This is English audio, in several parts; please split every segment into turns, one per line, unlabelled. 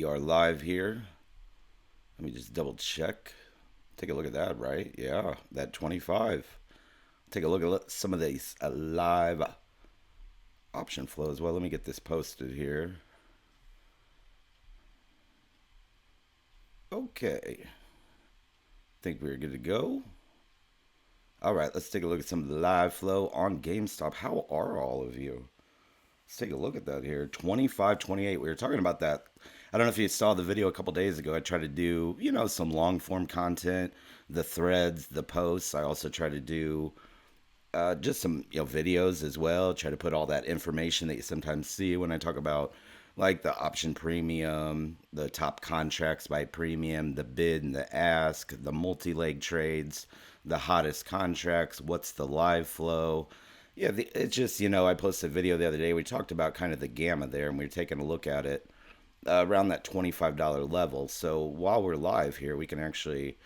We are live here. Let me just double check. Take a look at that, right? Yeah, that 25. Take a look at some of these live option flow as well. Let me get this posted here. Okay. Think we're good to go. All right, let's take a look at some of the live flow on GameStop. How are all of you? Let's take a look at that here. 25.28. We were talking about that. I don't know if you saw the video a couple days ago. I tried to do, some long form content, the threads, the posts. I also try to do just some, videos as well. Try to put all that information that you sometimes see when I talk about like the option premium, the top contracts by premium, the bid and the ask, the multi leg trades, the hottest contracts, what's the live flow. Yeah, it's just, I posted a video the other day. We talked about kind of the gamma there, and we were taking a look at it around that $25 level. So while we're live here, we can actually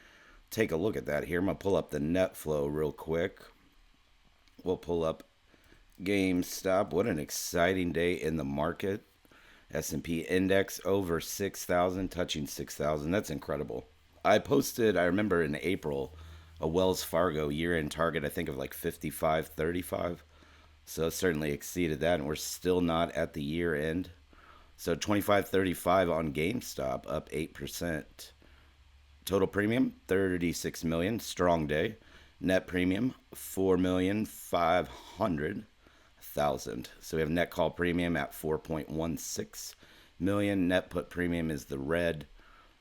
take a look at that here. I'm going to pull up the net flow real quick. We'll pull up GameStop. What an exciting day in the market. S&P index over 6,000, touching 6,000. That's incredible. I posted, I remember in April, a Wells Fargo year-end target, I think of like 55.35. So certainly exceeded that, and we're still not at the year end. So 25.35 on GameStop, up 8%. Total premium 36 million, strong day. Net premium 4,500,000. So we have net call premium at 4.16 million. Net put premium is the red.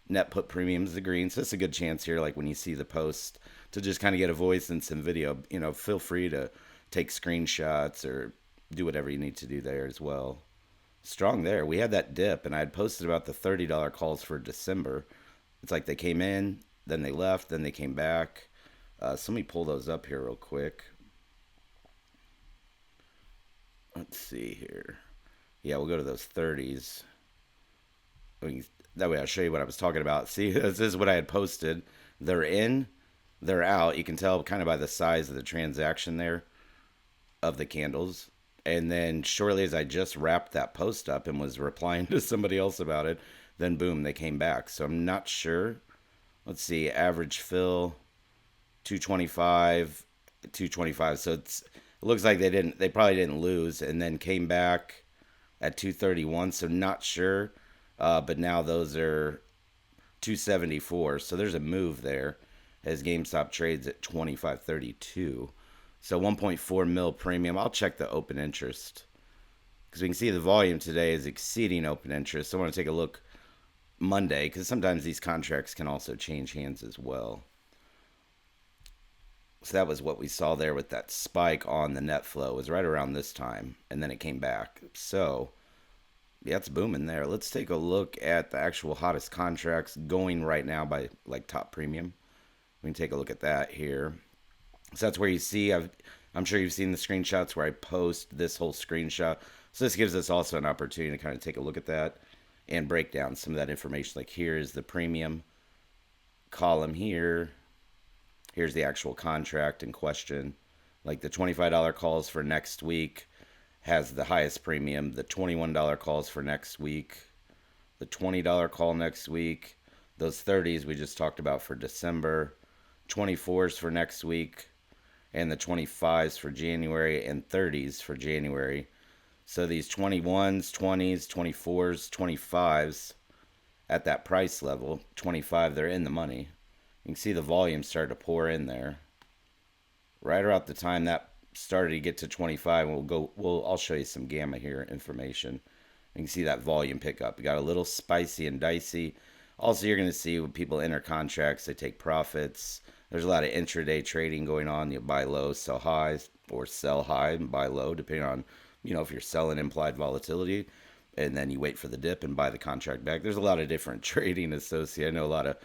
Net put premium is the green. So it's a good chance here, like when you see the post, to just kind of get a voice and some video. Feel free to take screenshots or do whatever you need to do there as well. Strong there. We had that dip, and I had posted about the $30 calls for December. It's like they came in, then they left, then they came back. So let me pull those up here real quick. Let's see here. Yeah, we'll go to those 30s. That way I'll show you what I was talking about. See, this is what I had posted. They're in, they're out. You can tell kind of by the size of the transaction there of the candles. And then shortly as I just wrapped that post up and was replying to somebody else about it, then boom, they came back. So I'm not sure. Let's see, average fill 225, 225. So it looks like they probably didn't lose and then came back at 231. So not sure. But now those are 274. So there's a move there as GameStop trades at 25.32. So 1.4 mil premium. I'll check the open interest because we can see the volume today is exceeding open interest. So I want to take a look Monday because sometimes these contracts can also change hands as well. So that was what we saw there with that spike on the net flow. It was right around this time, and then it came back. So yeah, it's booming there. Let's take a look at the actual hottest contracts going right now by like top premium. We can take a look at that here. So that's where you see, I'm sure you've seen the screenshots where I post this whole screenshot. So this gives us also an opportunity to kind of take a look at that and break down some of that information. Like here is the premium column here. Here's the actual contract in question. Like the $25 calls for next week has the highest premium. The $21 calls for next week. The $20 call next week. Those 30s we just talked about for December. 24s for next week. And the 25s for January and 30s for January. So these 21s, 20s, 24s, 25s at that price level, 25, they're in the money. You can see the volume start to pour in there. Right around the time that started to get to 25, I'll show you some gamma here information. You can see that volume pick up. We got a little spicy and dicey. Also, you're going to see when people enter contracts, they take profits. There's a lot of intraday trading going on. You buy low, sell high, or sell high and buy low, depending on, if you're selling implied volatility. And then you wait for the dip and buy the contract back. There's a lot of different trading associated. I know a lot of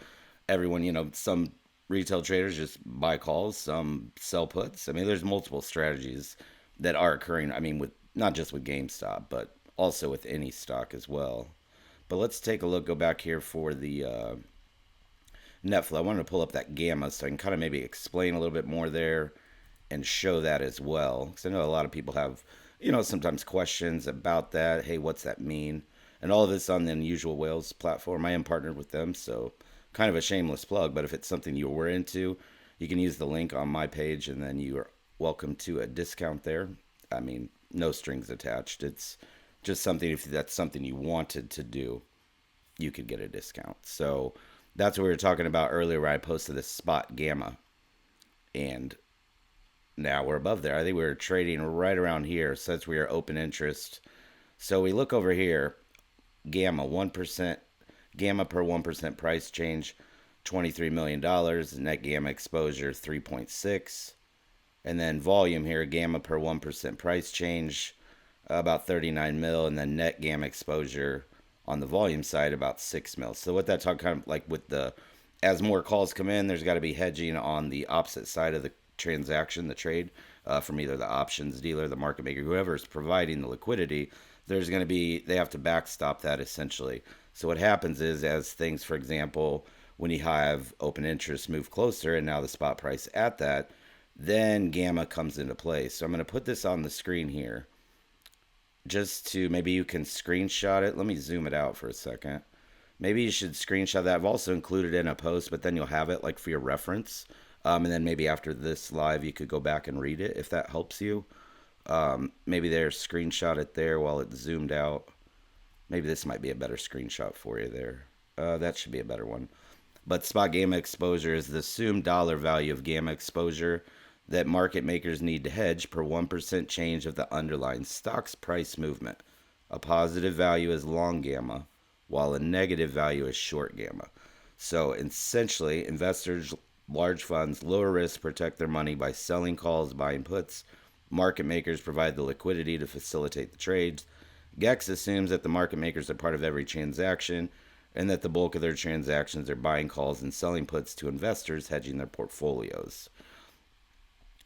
everyone, some retail traders just buy calls, some sell puts. I mean, there's multiple strategies that are occurring. I mean, with not just with GameStop, but also with any stock as well. But let's take a look. Go back here for the net flow. I wanted to pull up that gamma so I can kind of maybe explain a little bit more there and show that as well. Because I know a lot of people have, sometimes questions about that. Hey, what's that mean? And all of this on the Unusual Whales platform. I am partnered with them, so kind of a shameless plug. But if it's something you were into, you can use the link on my page, and then you are welcome to a discount there. I mean, no strings attached. It's just something, if that's something you wanted to do, you could get a discount. So that's what we were talking about earlier, where I posted this spot gamma, and now we're above there. I think we were trading right around here since we are open interest. So we look over here, gamma 1%, gamma per 1% price change, $23 million, net gamma exposure 3.6, and then volume here, gamma per 1% price change, about 39 mil, and then net gamma exposure on the volume side about 6 mil. So what that talk kind of like with the, as more calls come in, there's got to be hedging on the opposite side of the transaction, the trade, from either the options dealer, the market maker, whoever is providing the liquidity. There's going to be, they have to backstop that essentially. So what happens is, as things, for example, when you have open interest move closer and now the spot price at that, then gamma comes into play. So I'm going to put this on the screen here just to, maybe you can screenshot it. Let me zoom it out for a second. Maybe you should screenshot that. I've also included it in a post, but then you'll have it like for your reference. And then maybe after this live, you could go back and read it if that helps you. Maybe there, screenshot it there while it's zoomed out. Maybe this might be a better screenshot for you there. That should be a better one. But spot gamma exposure is the assumed dollar value of gamma exposure that market makers need to hedge per 1% change of the underlying stock's price movement. A positive value is long gamma, while a negative value is short gamma. So essentially, investors, large funds, lower risk, protect their money by selling calls, buying puts. Market makers provide the liquidity to facilitate the trades. GEX assumes that the market makers are part of every transaction and that the bulk of their transactions are buying calls and selling puts to investors hedging their portfolios.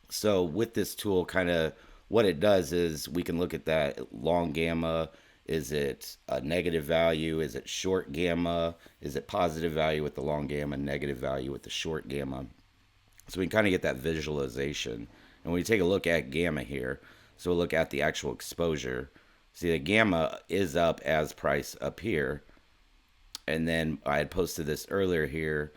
So with this tool, kind of what it does is we can look at that long gamma. Is it a negative value? Is it short gamma? Is it positive value with the long gamma, negative value with the short gamma? So we can kind of get that visualization. And when we take a look at gamma here, so we'll look at the actual exposure. See, the gamma is up as price up here. And then I had posted this earlier here.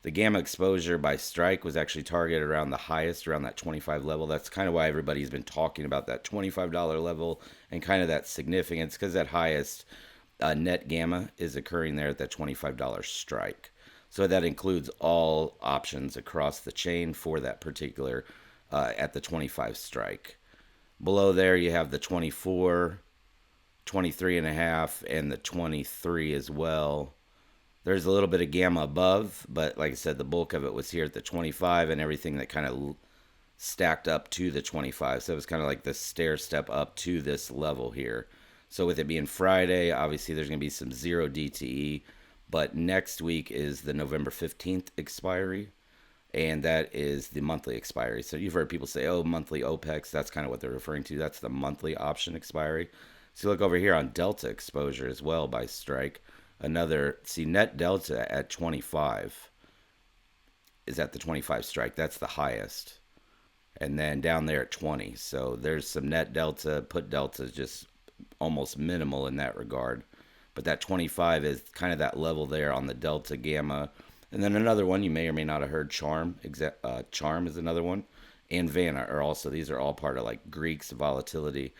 The gamma exposure by strike was actually targeted around the highest, around that 25 level. That's kind of why everybody's been talking about that $25 level and kind of that significance, because that highest net gamma is occurring there at that $25 strike. So that includes all options across the chain for that particular at the 25 strike. Below there you have the 24, 23 and a half, and the 23 as well. There's a little bit of gamma above, but like I said, the bulk of it was here at the 25 and everything that kind of stacked up to the 25. So it was kind of like the stair step up to this level here. So with it being Friday, obviously there's going to be some zero DTE, but next week is the November 15th expiry, and that is the monthly expiry. So you've heard people say, oh, monthly OPEX. That's kind of what they're referring to. That's the monthly option expiry. So look over here on delta exposure as well by strike. Another, see, net delta at 25 is at the 25 strike. That's the highest. And then down there at 20. So there's some net delta. Put delta is just almost minimal in that regard. But that 25 is kind of that level there on the delta gamma. And then another one you may or may not have heard, Charm. Charm is another one. And Vanna are also, these are all part of like Greek's volatility.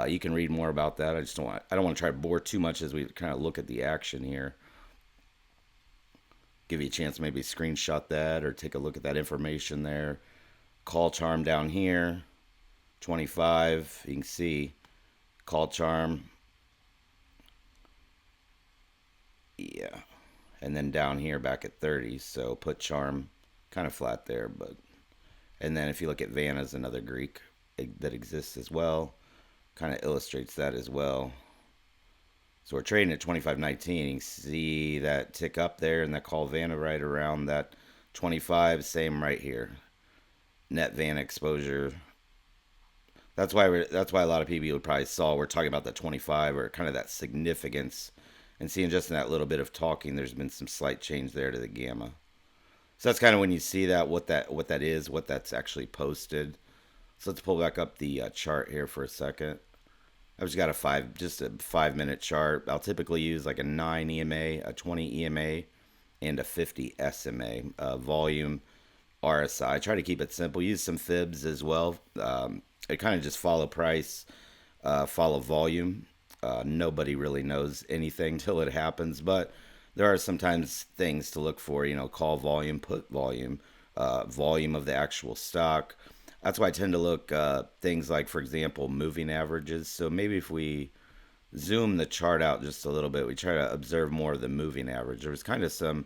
You can read more about that. I don't want to try to bore too much as we kind of look at the action here. Give you a chance to maybe screenshot that or take a look at that information there. Call charm down here, 25. You can see call charm. Yeah. And then down here back at 30. So put charm kind of flat there. And then if you look at Vanna's another Greek that exists as well. Kind of illustrates that as well. So we're trading at 25.19. You can see that tick up there and that call Vanna right around that 25. Same right here. Net Vanna exposure. That's why a lot of people probably saw we're talking about that 25 or kind of that significance, and seeing just in that little bit of talking, there's been some slight change there to the gamma. So that's kind of when you see that what that is, what that's actually posted. So let's pull back up the chart here for a second. I've just got just a 5 minute chart. I'll typically use like a 9 EMA, a 20 EMA, and a 50 SMA. Volume, RSI. I try to keep it simple. Use some fibs as well. It kind of just follow price, follow volume. Nobody really knows anything till it happens, but there are sometimes things to look for. Call volume, put volume, volume of the actual stock. That's why I tend to look things like, for example, moving averages. So maybe if we zoom the chart out just a little bit, we try to observe more of the moving average. There was kind of some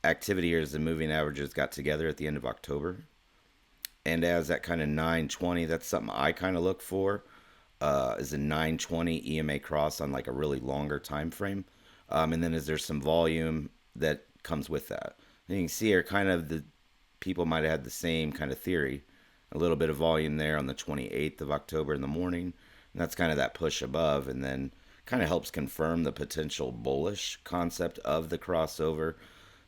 activity here as the moving averages got together at the end of October. And as that kind of 920, that's something I kind of look for, is a 920 EMA cross on like a really longer time frame. And then is there some volume that comes with that? And you can see here kind of the people might have had the same kind of theory. A little bit of volume there on the 28th of October in the morning. And that's kind of that push above. And then kind of helps confirm the potential bullish concept of the crossover.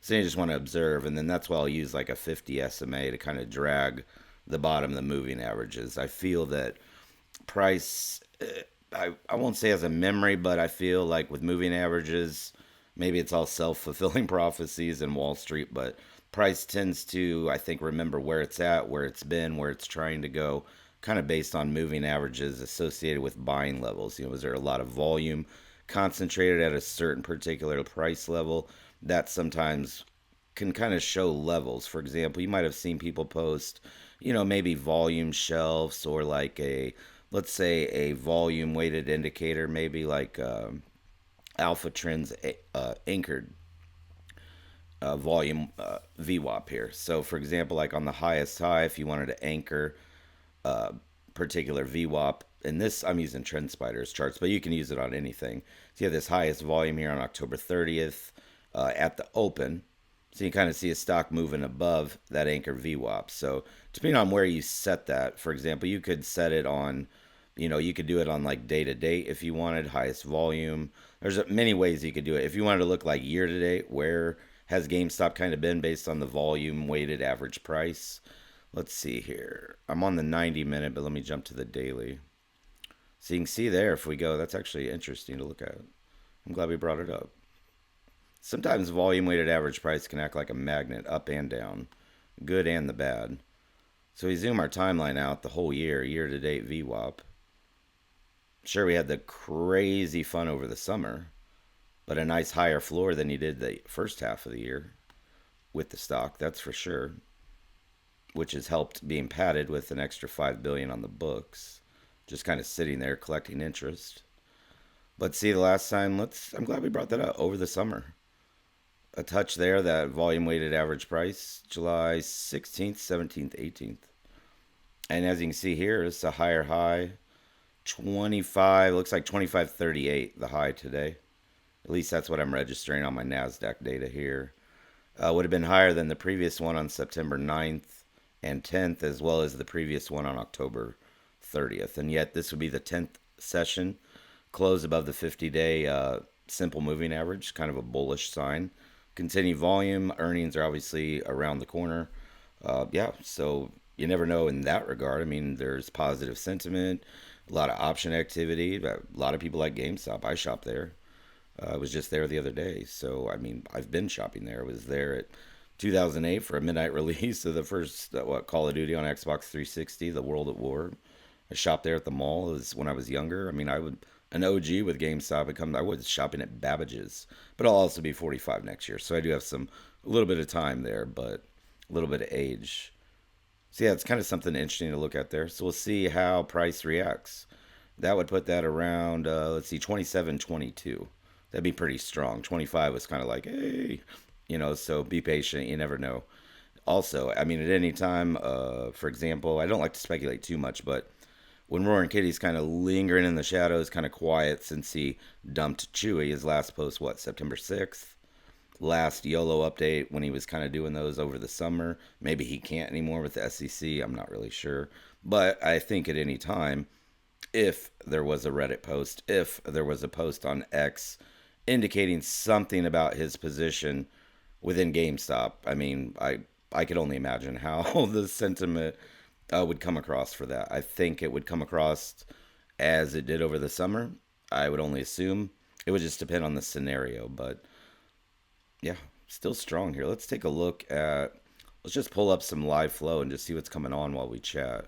So you just want to observe. And then that's why I'll use like a 50 SMA to kind of drag the bottom of the moving averages. I feel that price, I won't say as a memory, but I feel like with moving averages, maybe it's all self fulfilling prophecies in Wall Street, but price tends to, I think, remember where it's at, where it's been, where it's trying to go, kind of based on moving averages associated with buying levels. Is there a lot of volume concentrated at a certain particular price level? That sometimes can kind of show levels. For example, you might have seen people post, maybe volume shelves or like let's say a volume weighted indicator, maybe like Alpha Trends anchored volume VWAP here. So, for example, like on the highest high, if you wanted to anchor particular VWAP, and this I'm using Trend Spiders charts, but you can use it on anything. So you have this highest volume here on October 30th at the open. So you kind of see a stock moving above that anchor VWAP. So depending on where you set that, for example, you could set it on, you could do it on like day to date if you wanted highest volume. There's many ways you could do it. If you wanted to look like year to date, where has GameStop kind of been based on the volume weighted average price? Let's see here. I'm on the 90 minute, but let me jump to the daily. So you can see there, if we go, that's actually interesting to look at. I'm glad we brought it up. Sometimes volume weighted average price can act like a magnet up and down, good and the bad. So we zoom our timeline out the whole year, year to date VWAP. Sure, we had the crazy fun over the summer, but a nice higher floor than you did the first half of the year with the stock, that's for sure, which has helped being padded with an extra 5 billion on the books, just kind of sitting there collecting interest. But see, the last time, I'm glad we brought that up over the summer. A touch there, that volume weighted average price, July 16th, 17th, 18th. And as you can see here, it's a higher high, 25, looks like 25.38, the high today. At least that's what I'm registering on my NASDAQ data here. Would have been higher than the previous one on September 9th and 10th, as well as the previous one on October 30th. And yet this would be the 10th session, close above the 50-day simple moving average, kind of a bullish sign. Continued volume, earnings are obviously around the corner. Yeah, so you never know in that regard. I mean, there's positive sentiment, a lot of option activity. A lot of people like GameStop. I shop there. I was just there the other day. So, I mean, I've been shopping there. I was there at 2008 for a midnight release of the first Call of Duty on Xbox 360, The World at War. I shopped there at the mall. It was when I was younger. I mean, an OG with GameStop. I was shopping at Babbage's, but I'll also be 45 next year, so I do have a little bit of time there, but a little bit of age. So yeah, it's kind of something interesting to look at there. So we'll see how price reacts. That would put that around, let's see, 27, 22. That'd be pretty strong. 25 was kind of like, hey, so be patient. You never know. Also, I mean, at any time, for example, I don't like to speculate too much, but when Roaring Kitty's kind of lingering in the shadows, kind of quiet since he dumped Chewy, his last post, September 6th? Last YOLO update when he was kind of doing those over the summer. Maybe he can't anymore with the SEC. I'm not really sure. But I think at any time, if there was a Reddit post, if there was a post on X indicating something about his position within GameStop, I mean, I could only imagine how the sentiment would come across for that. I think it would come across as it did over the summer. I would only assume it would just depend on the scenario, but yeah, still strong here. Let's take a look at. Let's just pull up some live flow and just see what's coming on while we chat.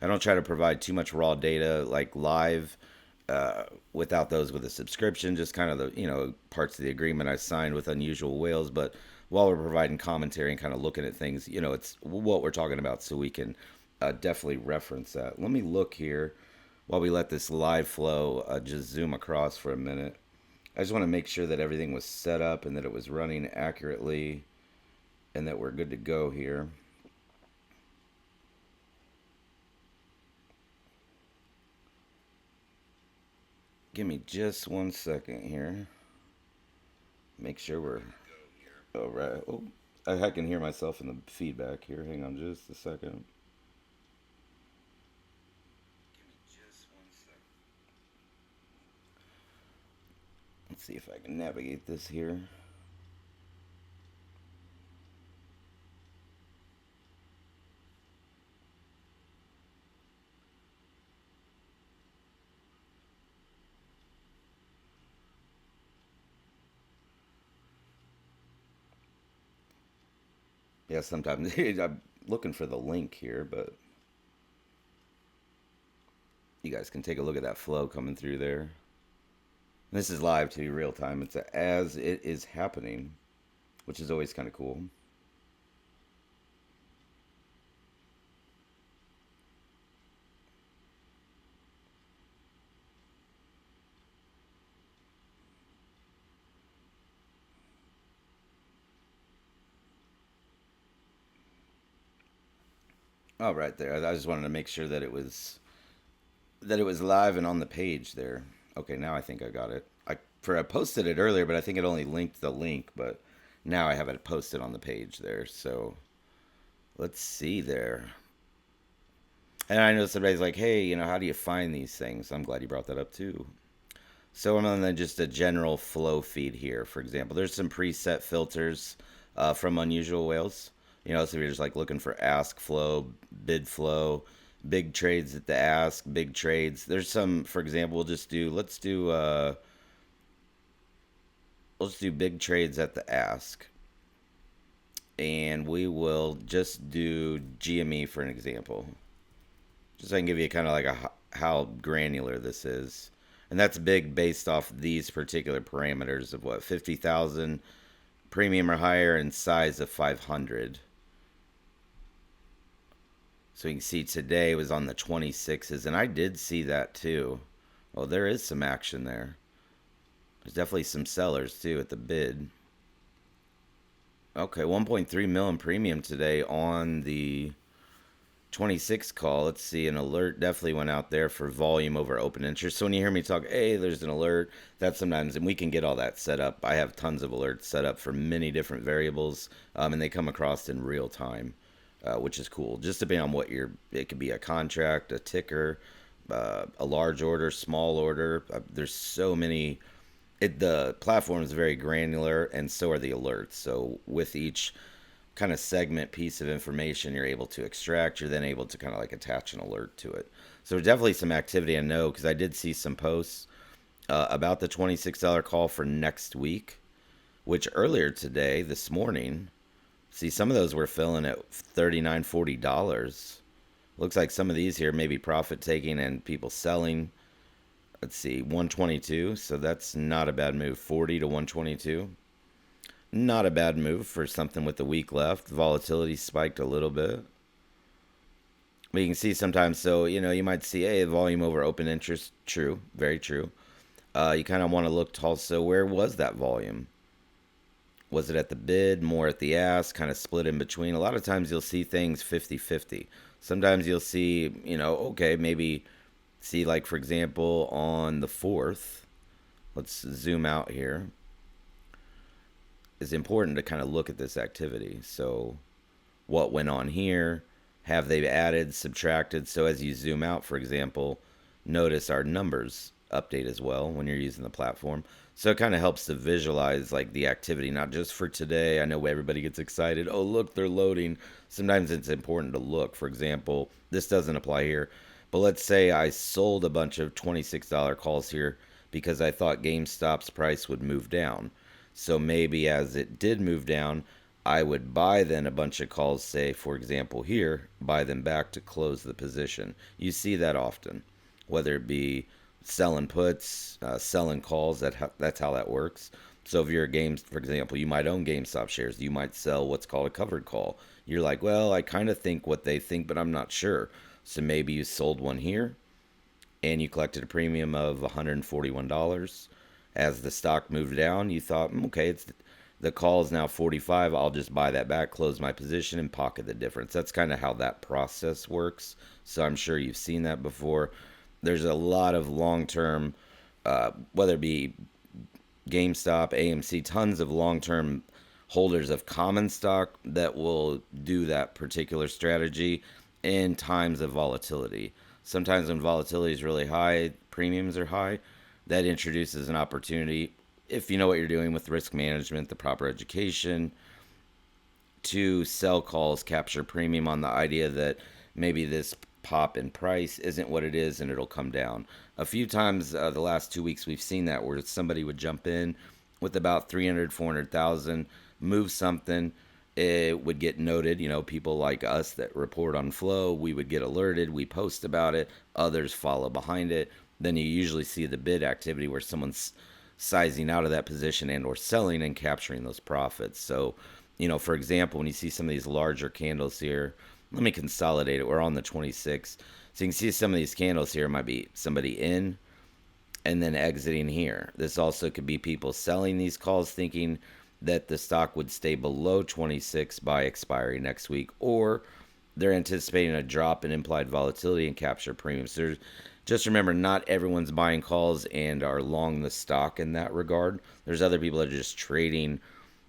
I don't try to provide too much raw data like live without those with a subscription, just kind of the parts of the agreement I signed with Unusual Whales. But while we're providing commentary and kind of looking at things, it's what we're talking about, so we can definitely reference that. Let me look here while we let this live flow just zoom across for a minute. I just want to make sure that everything was set up and that it was running accurately and that we're good to go here. Give me just 1 second here. Make sure we're all right. Oh, I can hear myself in the feedback here. Hang on just a second. Let's see if I can navigate this here. Yeah, sometimes I'm looking for the link here, but you guys can take a look at that flow coming through there. This is live too, real time. It's as it is happening, which is always kind of cool. Oh, right there. I just wanted to make sure that it was live and on the page there. Okay, now I think I got it. I posted it earlier, but I think it only linked the link, but now I have it posted on the page there. So let's see there. And I know somebody's like, "Hey, how do you find these things?" I'm glad you brought that up too. So I'm on just a general flow feed here. For example, there's some preset filters from Unusual Whales. So you're just like looking for ask flow, bid flow, big trades at the ask, big trades. There's some, for example, let's do big trades at the ask, and we will just do GME for an example, just so I can give you kind of like how granular this is. And that's big based off these particular parameters of what 50,000 premium or higher and size of 500. So you can see today was on the 26s, and I did see that too. Well, there is some action there. There's definitely some sellers too at the bid. Okay, 1.3 million premium today on the 26 call. Let's see, an alert definitely went out there for volume over open interest. So when you hear me talk, hey, there's an alert, that sometimes, and we can get all that set up. I have tons of alerts set up for many different variables, and they come across in real time, which is cool. Just depending on it could be a contract, a ticker, a large order, small order. There's so many. The platform is very granular, and so are the alerts. So with each kind of segment piece of information you're able to extract, you're then able to kind of like attach an alert to it. So there's definitely some activity, I know, because I did see some posts about the $26 call for next week, which earlier today, this morning, see some of those were filling at $39, $40. Looks like some of these here may be profit taking and people selling. Let's see, 122, so that's not a bad move. 40 to 122. Not a bad move for something with the week left. Volatility spiked a little bit. But you can see sometimes, so, you might see, hey, volume over open interest. True, very true. You kind of want to look also, where was that volume? Was it at the bid, more at the ask, kind of split in between? A lot of times you'll see things 50-50. Sometimes you'll see, okay, maybe see, like, for example, on the 4th, let's zoom out here. It's important to kind of look at this activity. So what went on here? Have they added, subtracted? So as you zoom out, for example, notice our numbers update as well when you're using the platform. So it kind of helps to visualize like the activity, not just for today. I know everybody gets excited. Oh, look, they're loading. Sometimes it's important to look. For example, this doesn't apply here, But let's say I sold a bunch of $26 calls here because I thought GameStop's price would move down. So maybe as it did move down, I would buy then a bunch of calls, say, for example, here, buy them back to close the position. You see that often, whether it be selling puts, selling calls. That's how that works. So if you're a games, for example, you might own GameStop shares. You might sell what's called a covered call. You're like, well, I kind of think what they think, but I'm not sure. So maybe you sold one here and you collected a premium of $141. As the stock moved down, you thought, okay, the call is now 45. I'll just buy that back, close my position, and pocket the difference. That's kind of how that process works. So I'm sure you've seen that before. There's a lot of long term, whether it be GameStop, AMC, tons of long term holders of common stock that will do that particular strategy in times of volatility. Sometimes when volatility is really high, premiums are high, that introduces an opportunity, if you know what you're doing with risk management, the proper education, to sell calls, capture premium on the idea that maybe this pop in price isn't what it is and it'll come down. A few times the last 2 weeks we've seen that where somebody would jump in with about 300, 400,000, move something, it would get noted. People like us that report on flow, we would get alerted, we post about it, others follow behind it. Then you usually see the bid activity where someone's sizing out of that position and or selling and capturing those profits. So, for example, when you see some of these larger candles here, let me consolidate it. We're on the 26. So you can see some of these candles here might be somebody in and then exiting here. This also could be people selling these calls thinking that the stock would stay below 26 by expiry next week, or they're anticipating a drop in implied volatility and capture premiums. So just remember, not everyone's buying calls and are long the stock in that regard. There's other people that are just trading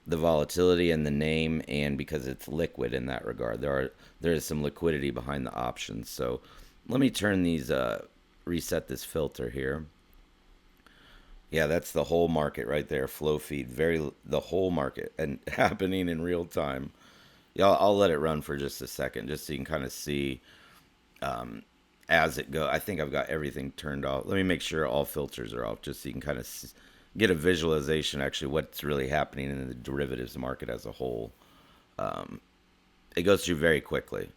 the volatility and the name, and because it's liquid in that regard. There is some liquidity behind the options. So let me turn these reset this filter here. Yeah, that's the whole market right there. Flow feed, the whole market and happening in real time. Yeah, I'll let it run for just a second, just so you can kind of see as it goes. I think I've got everything turned off. Let me make sure all filters are off, just so you can kind of get a visualization actually what's really happening in the derivatives market as a whole. It goes through very quickly.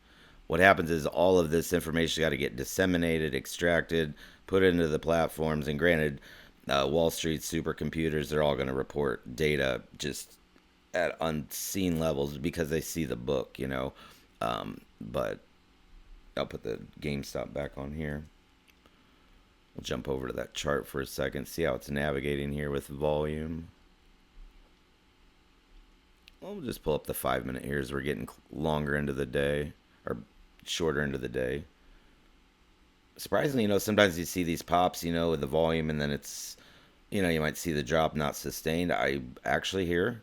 What happens is all of this information got to get disseminated, extracted, put into the platforms, and granted, Wall Street supercomputers, they're all going to report data just at unseen levels because they see the book. But I'll put the GameStop back on here. We'll jump over to that chart for a second, see how it's navigating here with volume. We'll just pull up the 5-minute here as we're getting longer into the day, or shorter into the day. Surprisingly, sometimes you see these pops, with the volume, and then it's, you might see the drop not sustained. I actually here,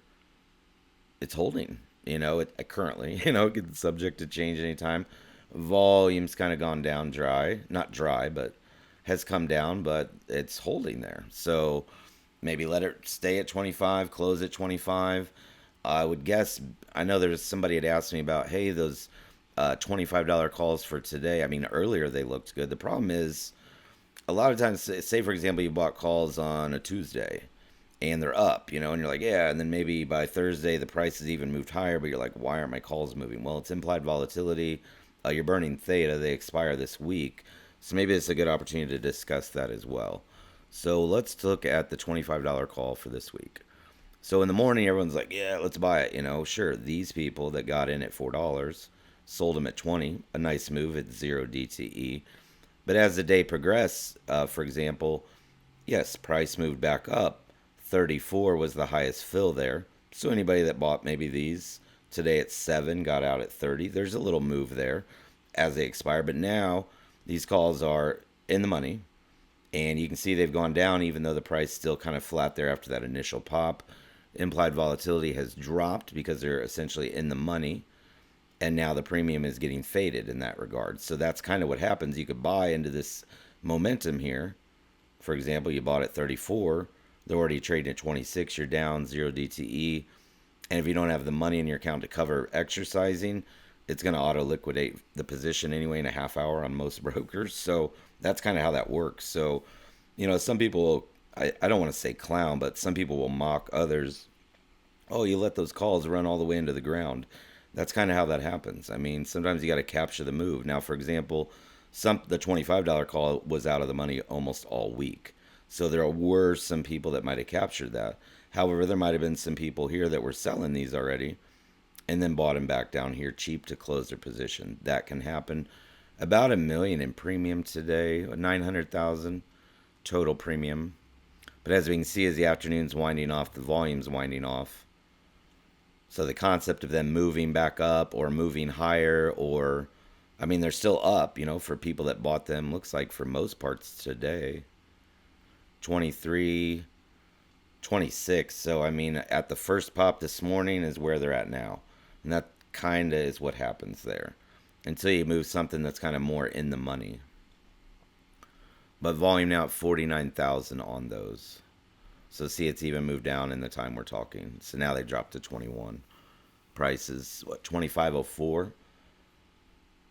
it's holding, it currently, it gets subject to change anytime. Volume's kind of gone down not dry, but has come down, but it's holding there. So maybe let it stay at 25, close at 25. I would guess, I know there's somebody had asked me about, hey, those $25 calls for today. I mean, earlier they looked good. The problem is, a lot of times, say for example, you bought calls on a Tuesday and they're up, and you're like, yeah, and then maybe by Thursday the price has even moved higher, but you're like, why aren't my calls moving? Well, it's implied volatility. You're burning theta. They expire this week. So maybe it's a good opportunity to discuss that as well. So let's look at the $25 call for this week. So in the morning, everyone's like, yeah, let's buy it. Sure, these people that got in at $4 sold them at 20, a nice move at 0 DTE. But as the day progressed, for example, yes, price moved back up. 34 was the highest fill there. So anybody that bought maybe these today at 7 got out at 30. There's a little move there as they expire. But now these calls are in the money. And you can see they've gone down even though the price still kind of flat there after that initial pop. Implied volatility has dropped because they're essentially in the money. And now the premium is getting faded in that regard. So that's kind of what happens. You could buy into this momentum here. For example, you bought at 34. They're already trading at 26. You're down 0 DTE. And if you don't have the money in your account to cover exercising, it's going to auto liquidate the position anyway in a half hour on most brokers. So that's kind of how that works. So, some people, I don't want to say clown, but some people will mock others. Oh, you let those calls run all the way into the ground. That's kind of how that happens. I mean, sometimes you got to capture the move. Now, for example, the $25 call was out of the money almost all week. So there were some people that might have captured that. However, there might have been some people here that were selling these already and then bought them back down here cheap to close their position. That can happen. About 1 million in premium today, 900,000 total premium. But as we can see, as the afternoon's winding off, the volume's winding off. So the concept of them moving back up or moving higher, or, I mean, they're still up, for people that bought them, looks like for most parts today. 23, 26. So, I mean, at the first pop this morning is where they're at now. And that kind of is what happens there until you move something that's kind of more in the money. But volume now at 49,000 on those. So see, it's even moved down in the time we're talking. So now they dropped to 21. Price is, what, 2504?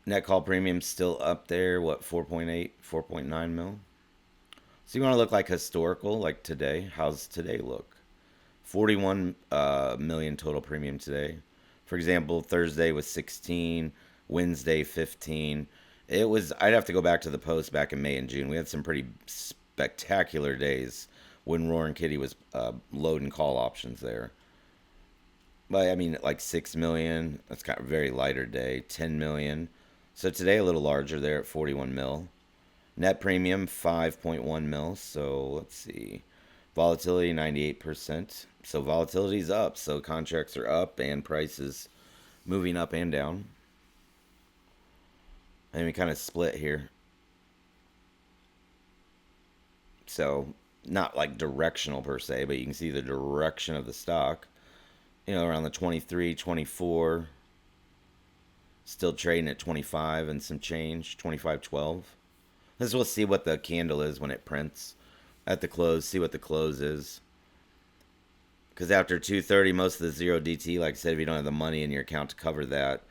Net call premium still up there, what, 4.8, 4.9 mil? So you want to look like historical, like today. How's today look? 41 million total premium today. For example, Thursday was 16, Wednesday 15. I'd have to go back to the post back in May and June. We had some pretty spectacular days when Roaring Kitty was loading call options there. But I mean, like 6 million, that's kind of a very lighter day. 10 million. So today a little larger there at 41 mil. Net premium 5.1 mil. So let's see. Volatility 98%. So volatility's up. So contracts are up and prices moving up and down. And we kind of split here. So not like directional per se, but you can see the direction of the stock. Around the 23, 24. Still trading at 25 and some change. 25.12. Let's we'll see what the candle is when it prints at the close. See what the close is. Because after 2:30, most of the zero DT, like I said, if you don't have the money in your account to cover that,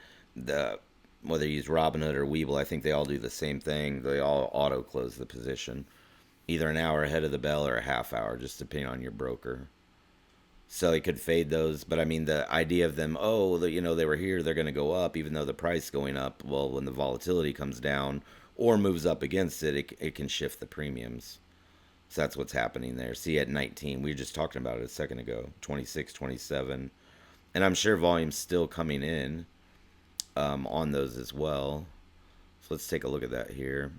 whether you use Robinhood or Webull, I think they all do the same thing. They all auto close the position, either an hour ahead of the bell or a half hour, just depending on your broker. So it could fade those, but I mean the idea of them, they were here, they're going to go up, even though the price is going up. Well, when the volatility comes down or moves up against it, it can shift the premiums. So that's what's happening there. See, at 19, we were just talking about it a second ago, 26, 27. And I'm sure volume's still coming in on those as well. So let's take a look at that here.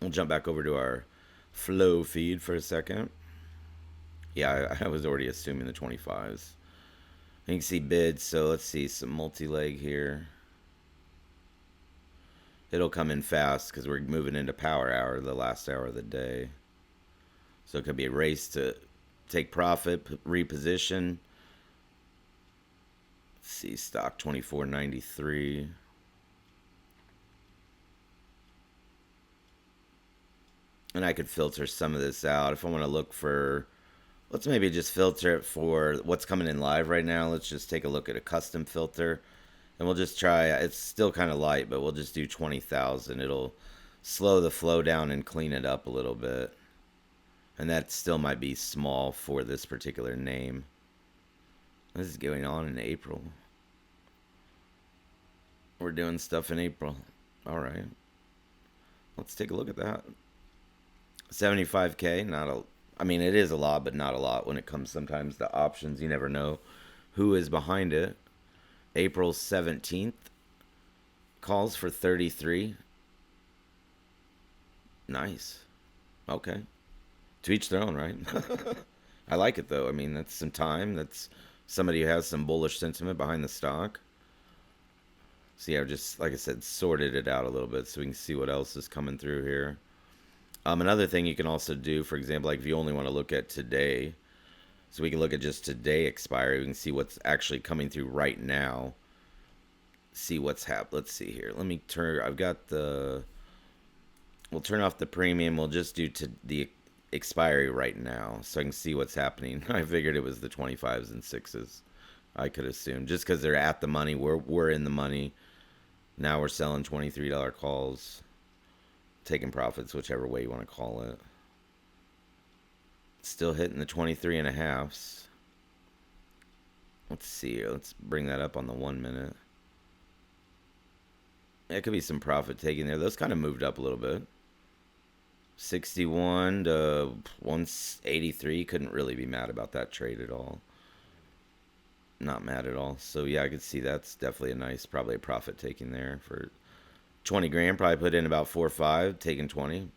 We'll jump back over to our flow feed for a second. Yeah, I was already assuming the 25s. You can see bids, so let's see some multi-leg here. It'll come in fast because we're moving into power hour, the last hour of the day. So it could be a race to take profit, reposition. Let's see, stock 24.93. And I could filter some of this out if I want to look for. Let's maybe just filter it for what's coming in live right now. Let's just take a look at a custom filter. And we'll just try, it's still kind of light, but we'll just do 20,000. It'll slow the flow down and clean it up a little bit. And that still might be small for this particular name. This is going on in April. We're doing stuff in April. All right. Let's take a look at that. 75K, I mean, it is a lot, but not a lot when it comes sometimes to options. You never know who is behind it. April 17th. Calls for 33. Nice. Okay. To each their own, right? I like it, though. I mean, that's some time. That's somebody who has some bullish sentiment behind the stock. See, I've just, like I said, sorted it out a little bit so we can see what else is coming through here. Another thing you can also do, for example, like if you only want to look at today, so we can look at just today expiry. We can see what's actually coming through right now. See what's happening. Let's see here. Let me turn. We'll turn off the premium. We'll just do to the expiry right now, so I can see what's happening. I figured it was the 25s and 6s. I could assume just because they're at the money. We're in the money. Now we're selling $23 calls, taking profits, whichever way you want to call it. Still hitting the 23 and a halves. Let's see. Let's bring that up on the 1 minute. It could be some profit taking there. Those kind of moved up a little bit. 61 to 183. Couldn't really be mad about that trade at all. Not mad at all. So yeah, I could see that's definitely a nice, probably a profit taking there for 20 grand. Probably put in about 4 or 5, taking 20.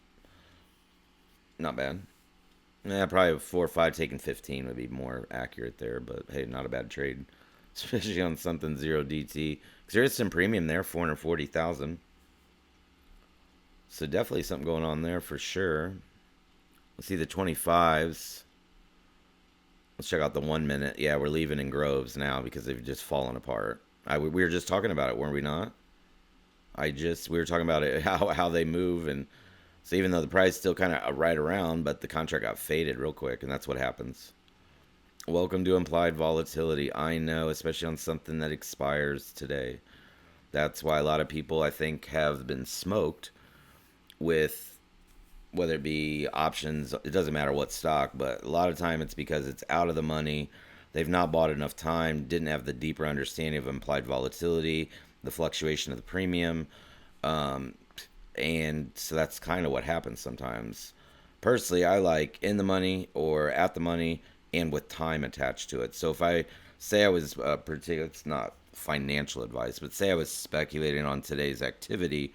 Not bad. Yeah, probably 4 or 5 taking 15 would be more accurate there. But hey, not a bad trade, especially on something zero DT. Because there is some premium there, 440,000. So definitely something going on there for sure. Let's see the 25s. Let's check out the 1 minute. Yeah, we're leaving in groves now because they've just fallen apart. We were just talking about it, weren't we not? We were talking about it, how they move, and so even though the price still kind of right around, but the contract got faded real quick, and that's what happens. Welcome to implied volatility. I know, especially on something that expires today. That's why a lot of people, I think, have been smoked with whether it be options. It doesn't matter what stock, but a lot of time it's because it's out of the money. They've not bought enough time, didn't have the deeper understanding of implied volatility, the fluctuation of the premium, um, and so that's kind of what happens sometimes. Personally, I like in the money or at the money and with time attached to it. So if I say I was particular, it's not financial advice, but say I was speculating on today's activity,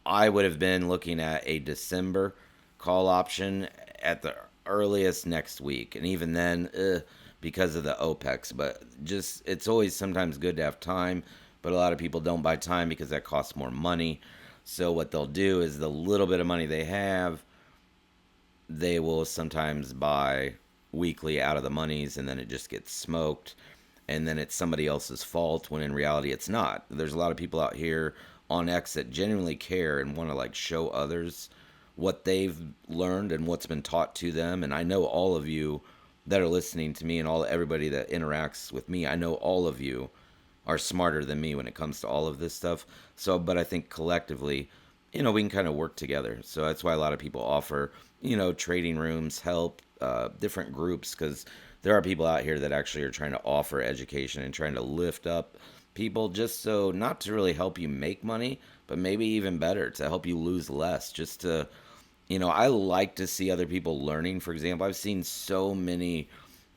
I would have been looking at a December call option at the earliest next week, and even then, because of the OPEX. But just it's always sometimes good to have time, but a lot of people don't buy time because that costs more money. So what they'll do is the little bit of money they have, they will sometimes buy weekly out of the monies, and then it just gets smoked, and then it's somebody else's fault when in reality it's not. There's a lot of people out here on X that genuinely care and want to like show others what they've learned and what's been taught to them. And I know all of you that are listening to me and everybody that interacts with me, I know all of you are smarter than me when it comes to all of this stuff. So, but I think collectively, we can kind of work together. So that's why a lot of people offer, trading rooms, help, different groups, because there are people out here that actually are trying to offer education and trying to lift up people just so not to really help you make money, but maybe even better to help you lose less. Just to, I like to see other people learning. For example, I've seen so many,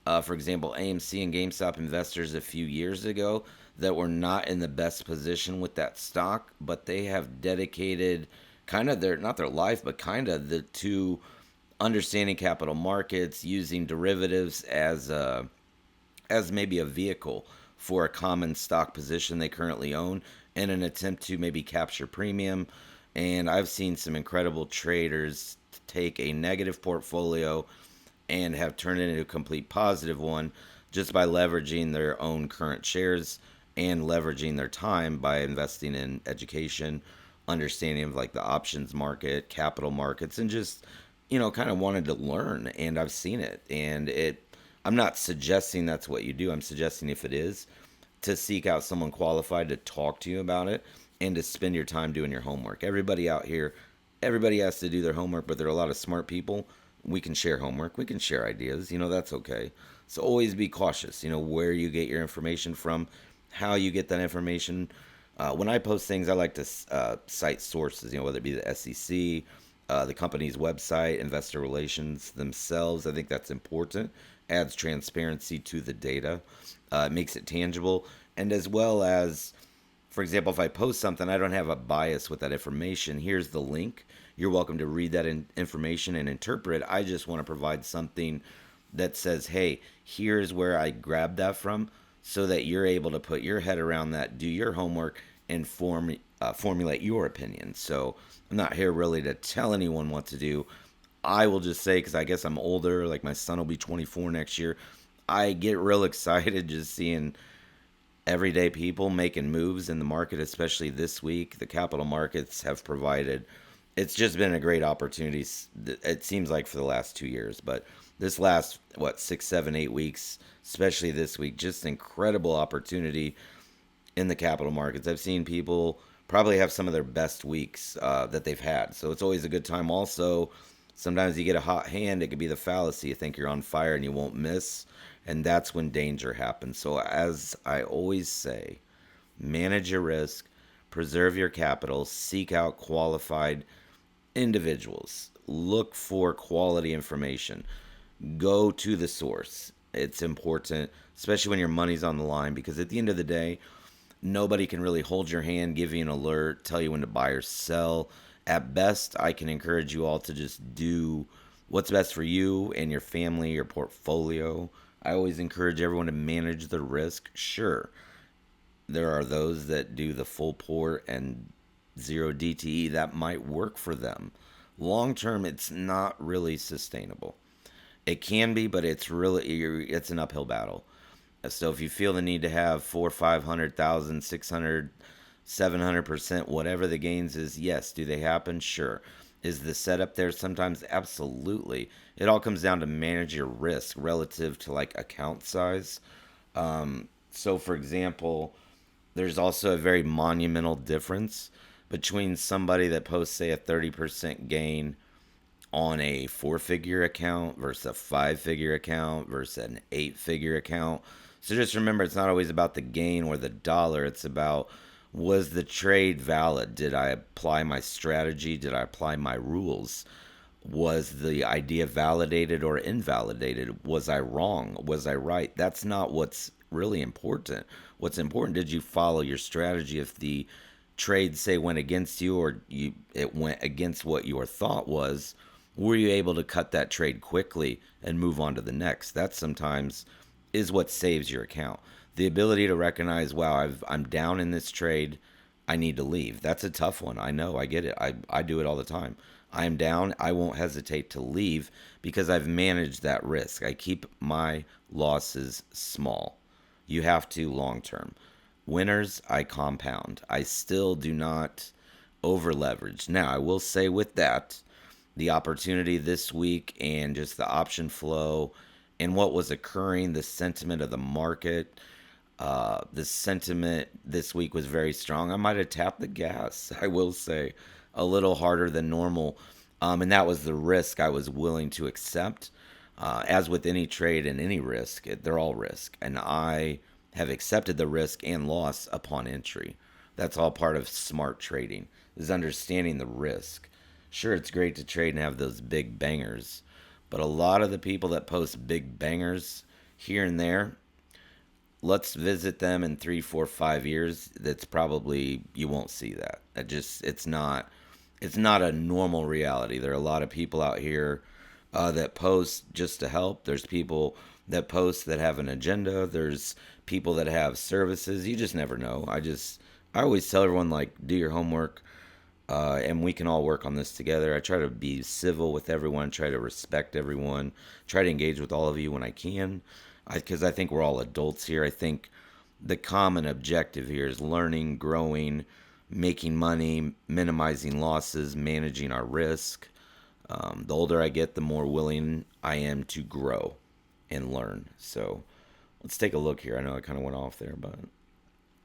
for example, AMC and GameStop investors a few years ago that were not in the best position with that stock, but they have dedicated kind of not their life, but kind of the to understanding capital markets, using derivatives as maybe a vehicle for a common stock position they currently own in an attempt to maybe capture premium. And I've seen some incredible traders take a negative portfolio and have turned it into a complete positive one just by leveraging their own current shares and leveraging their time by investing in education, understanding of like the options market, capital markets, and just, kind of wanted to learn. And I've seen it. And I'm not suggesting that's what you do. I'm suggesting if it is, to seek out someone qualified to talk to you about it and to spend your time doing your homework. Everybody out here, everybody has to do their homework, but there are a lot of smart people. We can share homework. We can share ideas. That's okay. So always be cautious, where you get your information from, how you get that information. When I post things, I like to cite sources, whether it be the SEC, the company's website, investor relations themselves. I think that's important. Adds transparency to the data, makes it tangible, and as well as, for example, if I post something, I don't have a bias with that information. Here's the link. You're welcome to read that information and interpret. I just want to provide something that says, hey, here's where I grabbed that from, so that you're able to put your head around that, do your homework, and formulate your opinion. So I'm not here really to tell anyone what to do. I will just say, because I guess I'm older, like my son will be 24 next year, I get real excited just seeing everyday people making moves in the market, especially this week. The capital markets have provided, it's just been a great opportunity. It seems like for the last 2 years, but this last, 6, 7, 8 weeks, especially this week, just incredible opportunity. in the capital markets. I've seen people probably have some of their best weeks that they've had. So it's always a good time. Also, sometimes you get a hot hand. It could be the fallacy. You think you're on fire and you won't miss. And that's when danger happens. So, as I always say, manage your risk, preserve your capital, seek out qualified individuals, look for quality information, go to the source. It's important, especially when your money's on the line, because at the end of the day, nobody can really hold your hand, give you an alert, tell you when to buy or sell. At best, I can encourage you all to just do what's best for you and your family, your portfolio. I always encourage everyone to manage the risk. Sure, there are those that do the full port and zero DTE. That might work for them. Long term, it's not really sustainable. It can be, but it's an uphill battle. So if you feel the need to have four, 500,000, 600, 700%, whatever the gains is, yes. Do they happen? Sure. Is the setup there sometimes? Absolutely. It all comes down to manage your risk relative to like account size. So, for example, there's also a very monumental difference between somebody that posts, say, a 30% gain on a four-figure account versus a five-figure account versus an eight-figure account. So just remember, it's not always about the gain or the dollar. It's about, was the trade valid? Did I apply my strategy? Did I apply my rules? Was the idea validated or invalidated? Was I wrong? Was I right? That's not what's really important. What's important, did you follow your strategy? If the trade, say, went against you, or it went against what your thought was, were you able to cut that trade quickly and move on to the next? That sometimes is what saves your account. The ability to recognize, wow, I'm down in this trade. I need to leave. That's a tough one. I know. I get it. I do it all the time. I am down. I won't hesitate to leave because I've managed that risk. I keep my losses small. You have to long term. Winners, I compound. I still do not over leverage. Now, I will say with that, the opportunity this week and just the option flow and what was occurring, the sentiment of the market, the sentiment this week was very strong. I might have tapped the gas, I will say, a little harder than normal. And that was the risk I was willing to accept. As with any trade and any risk, they're all risk. And I have accepted the risk and loss upon entry. That's all part of smart trading, is understanding the risk. Sure, it's great to trade and have those big bangers, but a lot of the people that post big bangers here and there, let's visit them in 3, 4, 5 years. That's probably, you won't see that. It's not a normal reality. There are a lot of people out here that post just to help. There's people that post that have an agenda. There's people that have services. You just never know. I always tell everyone, like, do your homework, and we can all work on this together. I try to be civil with everyone, try to respect everyone, try to engage with all of you when I can, because I think we're all adults here. I think the common objective here is learning, growing, making money, minimizing losses, managing our risk. The older I get, the more willing I am to grow and learn. So let's take a look here. I know I kind of went off there, but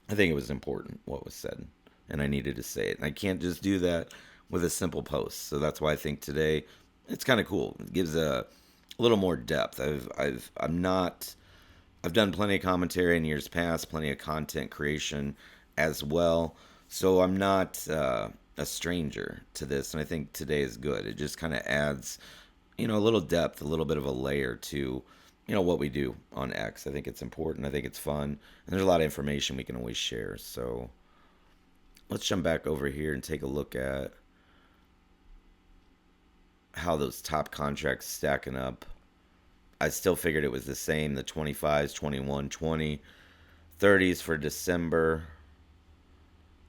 I think it was important what was said, and I needed to say it. And I can't just do that with a simple post. So that's why I think today it's kind of cool. It gives a little more depth. I've done plenty of commentary in years past, plenty of content creation as well. So I'm not a stranger to this, and I think today is good. It just kind of adds, a little depth, a little bit of a layer to, what we do on X. I think it's important. I think it's fun, and there's a lot of information we can always share. So let's jump back over here and take a look at how those top contracts stacking up. I still figured it was the same, the 25s, 21, 20, 30s for December.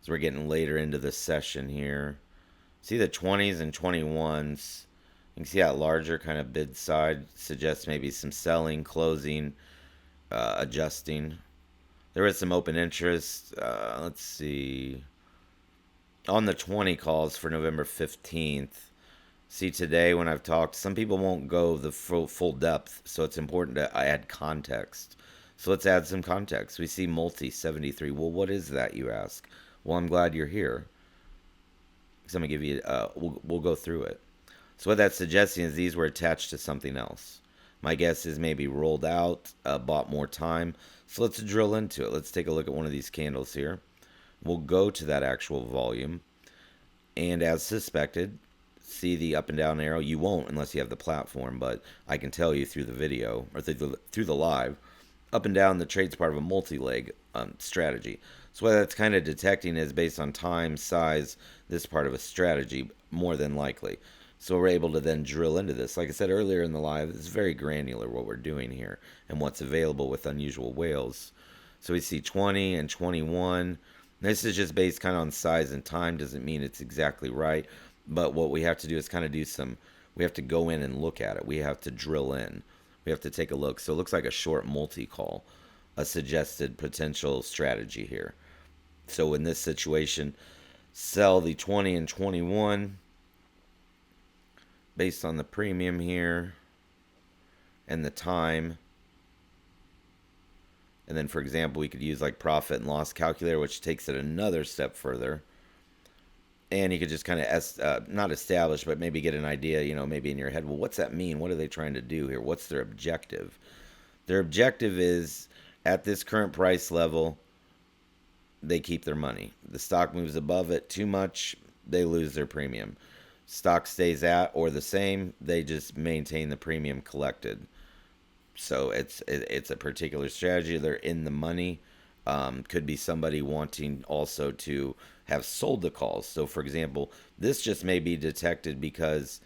So we're getting later into the session here. See the 20s and 21s. You can see that larger kind of bid side suggests maybe some selling, closing, adjusting. There was some open interest. Let's see. On the 20 calls for November 15th. See, today when I've talked, some people won't go the full depth, so it's important to add context. So let's add some context. We see multi 73. Well, what is that, you ask? Well, I'm glad you're here. So I'm going to give you, we'll go through it. So what that's suggesting is these were attached to something else. My guess is maybe rolled out, bought more time. So let's drill into it. Let's take a look at one of these candles here. We'll go to that actual volume. And as suspected, see the up and down arrow. You won't unless you have the platform, but I can tell you through the video or through the live. Up and down, the trade's part of a multi-leg strategy. So what that's kind of detecting is based on time, size, this part of a strategy, more than likely. So we're able to then drill into this. Like I said earlier in the live, it's very granular what we're doing here and what's available with unusual whales. So we see 20 and 21. This is just based kind of on size and time. Doesn't mean it's exactly right. But what we have to do is kind of do some, we have to go in and look at it. We have to drill in. We have to take a look. So it looks like a short multi-call, a suggested potential strategy here. So in this situation, sell the 20 and 21 based on the premium here and the time. And then, for example, we could use like profit and loss calculator, which takes it another step further. And you could just kind of not establish, but maybe get an idea, maybe in your head, well, what's that mean? What are they trying to do here? What's their objective? Their objective is at this current price level, they keep their money. The stock moves above it too much, they lose their premium. Stock stays at or the same, they just maintain the premium collected. So it's a particular strategy. They're in the money. Could be somebody wanting also to have sold the calls. So for example, this just may be detected because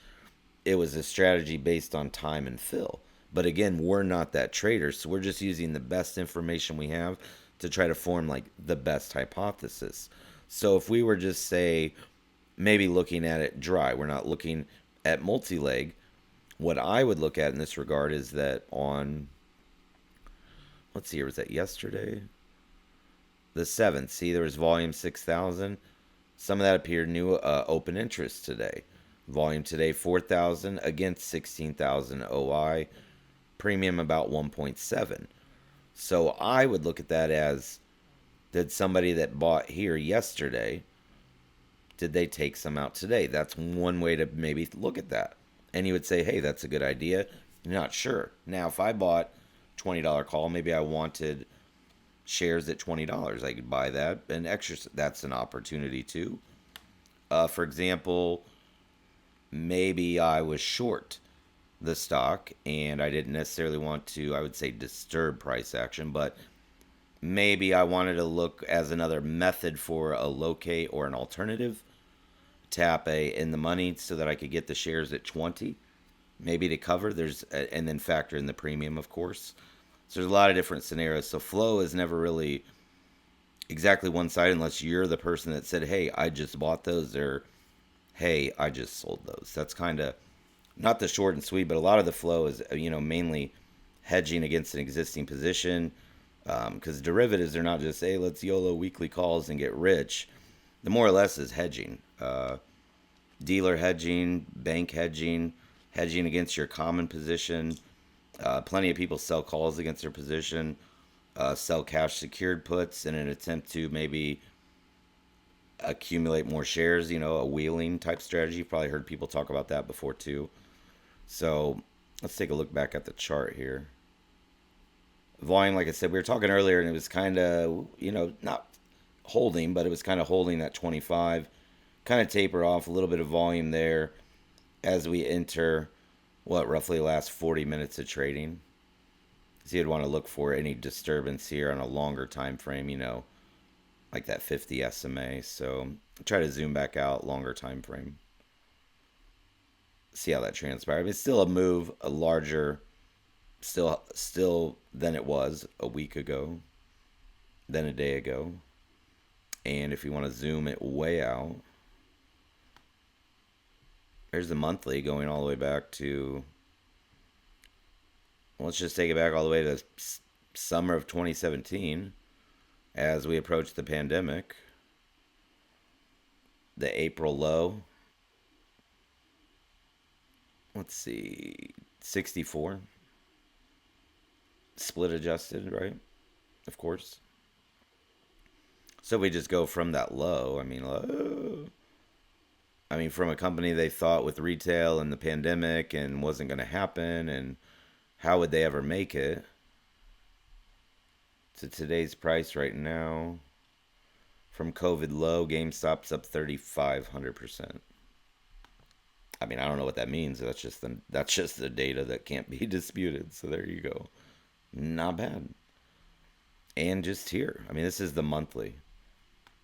it was a strategy based on time and fill. But again, we're not that trader, so we're just using the best information we have to try to form like the best hypothesis. So if we were just say maybe looking at it dry, we're not looking at multi-leg. What I would look at in this regard is that on, let's see, was that yesterday? The 7th. See, there was volume 6,000. Some of that appeared new open interest today. Volume today 4,000 against 16,000 OI. Premium about 1.7. So I would look at that as, did somebody that bought here yesterday, did they take some out today? That's one way to maybe look at that. And you would say, hey, that's a good idea. You're not sure. Now, if I bought $20 call, maybe I wanted shares at $20. I could buy that and exercise. That's an opportunity too. For example, maybe I was short the stock and I didn't necessarily want to, I would say, disturb price action, but maybe I wanted to look as another method for a locate or an alternative. Tap a in the money so that I could get the shares at 20, maybe to cover. And then factor in the premium, of course. So there's a lot of different scenarios. So flow is never really exactly one side unless you're the person that said, hey, I just bought those, or hey, I just sold those. That's kind of not the short and sweet, but a lot of the flow is, mainly hedging against an existing position. Because derivatives are not just, hey, let's YOLO weekly calls and get rich. The more or less is hedging. Dealer hedging, bank hedging, hedging against your common position. Plenty of people sell calls against their position, sell cash secured puts in an attempt to maybe accumulate more shares, a wheeling type strategy. You've probably heard people talk about that before too. So let's take a look back at the chart here. Volume, like I said, we were talking earlier, and it was kind of, not holding, but it was kind of holding that 25, kind of taper off a little bit of volume there as we enter roughly the last 40 minutes of trading. So you'd want to look for any disturbance here on a longer time frame, like that 50 SMA. So try to zoom back out, longer time frame. See how that transpires. It's still a move, a larger, still than it was a week ago, than a day ago. And if you want to zoom it way out, there's the monthly going all the way back to, let's just take it back all the way to summer of 2017 as we approach the pandemic. The April low, let's see, 64. split adjusted, right? Of course. So we just go from that low. I mean, from a company they thought with retail and the pandemic and wasn't going to happen, and how would they ever make it, to today's price right now. From COVID low, GameStop's up 3,500%. I mean, I don't know what that means. That's just the data that can't be disputed. So there you go. Not bad. And just here, I mean, this is the monthly.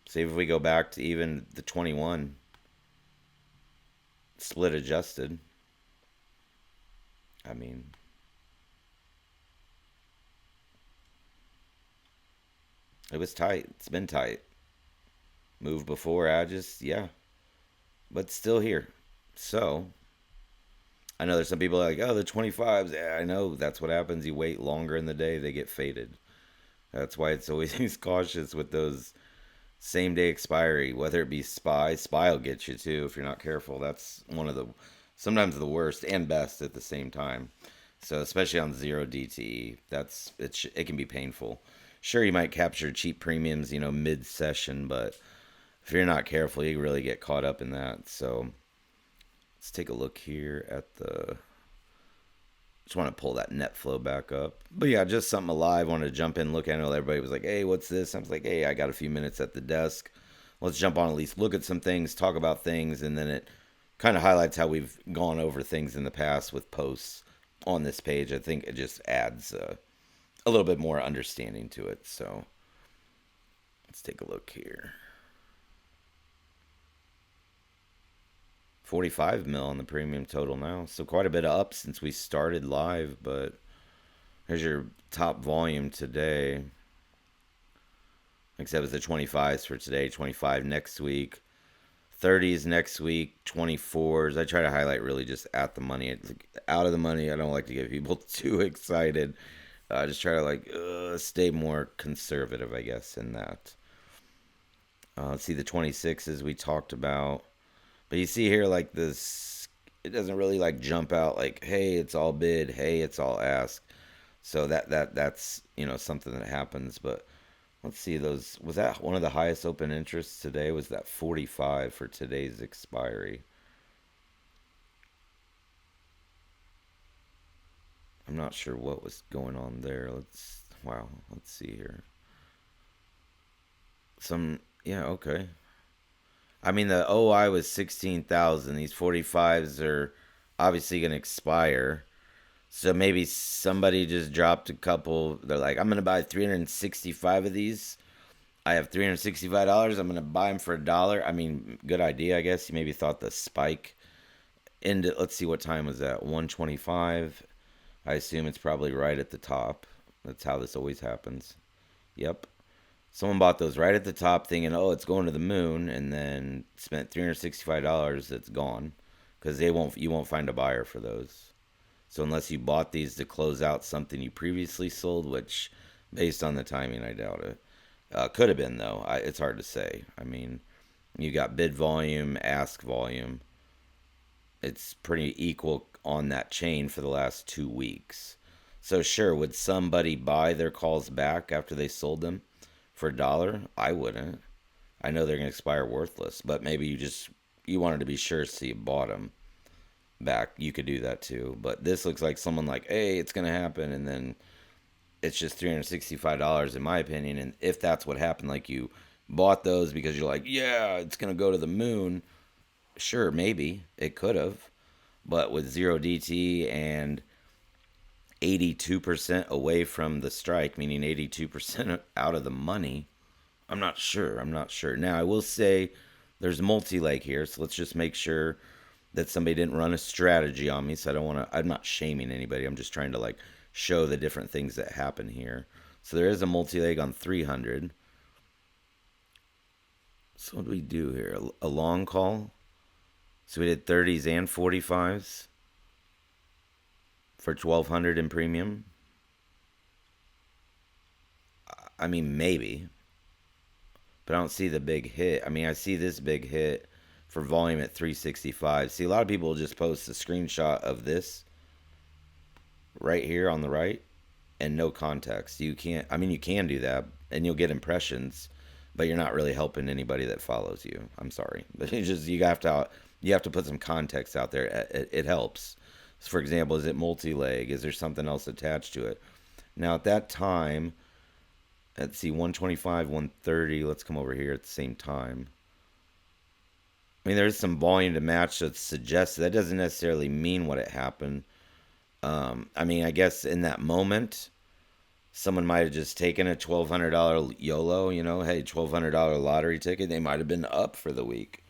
See if we go back to even the 21 split adjusted. I mean, it was tight. It's been tight. Move before edges, yeah, but still here. So I know there's some people like, oh, the 25s. Yeah, I know that's what happens. You wait longer in the day, they get faded. That's why it's always cautious with those same day expiry, whether it be SPY. SPY will get you too if you're not careful. That's one of the sometimes the worst and best at the same time. So especially on zero DTE, it can be painful. Sure, you might capture cheap premiums, mid session, but if you're not careful, you really get caught up in that. So let's take a look here at the. Just want to pull that net flow back up. But yeah, just something alive. Wanted to jump in, look at it. Everybody was like, hey, what's this? I was like, hey, I got a few minutes at the desk. Let's jump on, at least look at some things, talk about things, and then it kind of highlights how we've gone over things in the past with posts on this page. I think it just adds a little bit more understanding to it. So let's take a look here. 45 mil on the premium total now. So quite a bit up since we started live, but here's your top volume today. Like I said, it was the 25s for today, 25 next week, 30s next week, 24s. I try to highlight really just at the money. Out of the money, I don't like to get people too excited. I just try to stay more conservative, I guess, in that. Let's see the 26s we talked about. But you see here, like this, it doesn't really like jump out like, hey, it's all bid, hey, it's all ask. So that's something that happens. But let's see those. Was that one of the highest open interests today? Was that 45 for today's expiry? I'm not sure what was going on there. Let's see here. Yeah, okay. I mean, the OI was 16,000. These 45s are obviously going to expire. So maybe somebody just dropped a couple. They're like, I'm going to buy 365 of these. I have $365. I'm going to buy them for $1. I mean, good idea, I guess. You maybe thought the spike ended. Let's see, what time was that? 125. I assume it's probably right at the top. That's how this always happens. Yep. Someone bought those right at the top thinking, oh, it's going to the moon, and then spent $365 that's gone, because you won't find a buyer for those. So unless you bought these to close out something you previously sold, which based on the timing, I doubt it. Could have been, though. It's hard to say. I mean, you got bid volume, ask volume. It's pretty equal on that chain for the last 2 weeks. So sure, would somebody buy their calls back after they sold them for $1? I wouldn't. I know they're going to expire worthless, but maybe you wanted to be sure, so you bought them back. You could do that too. But this looks like someone like, hey, it's going to happen, and then it's just $365 in my opinion. And if that's what happened, like you bought those because you're like, yeah, it's going to go to the moon, sure, maybe it could have. But with zero DT and 82% away from the strike, meaning 82% out of the money, I'm not sure. Now, I will say there's multi-leg here, so let's just make sure that somebody didn't run a strategy on me. So I'm not shaming anybody. I'm just trying to show the different things that happen here. So there is a multi-leg on 300. So what do we do here? A long call. So we did 30s and 45s for 1,200 in premium. I mean, maybe. But I don't see the big hit. I mean, I see this big hit for volume at 365. See, a lot of people just post a screenshot of this right here on the right, and no context. You can't. I mean, you can do that, and you'll get impressions, but you're not really helping anybody that follows you. I'm sorry, but you just you have to put some context out there. It helps. So for example, is it multi-leg? Is there something else attached to it? Now at that time, let's see, 125, 130. Let's come over here at the same time. I mean, there's some volume to match that suggests that doesn't necessarily mean what it happened. I mean, I guess in that moment, someone might have just taken a $1,200 YOLO, hey, $1,200 lottery ticket. They might have been up for the week.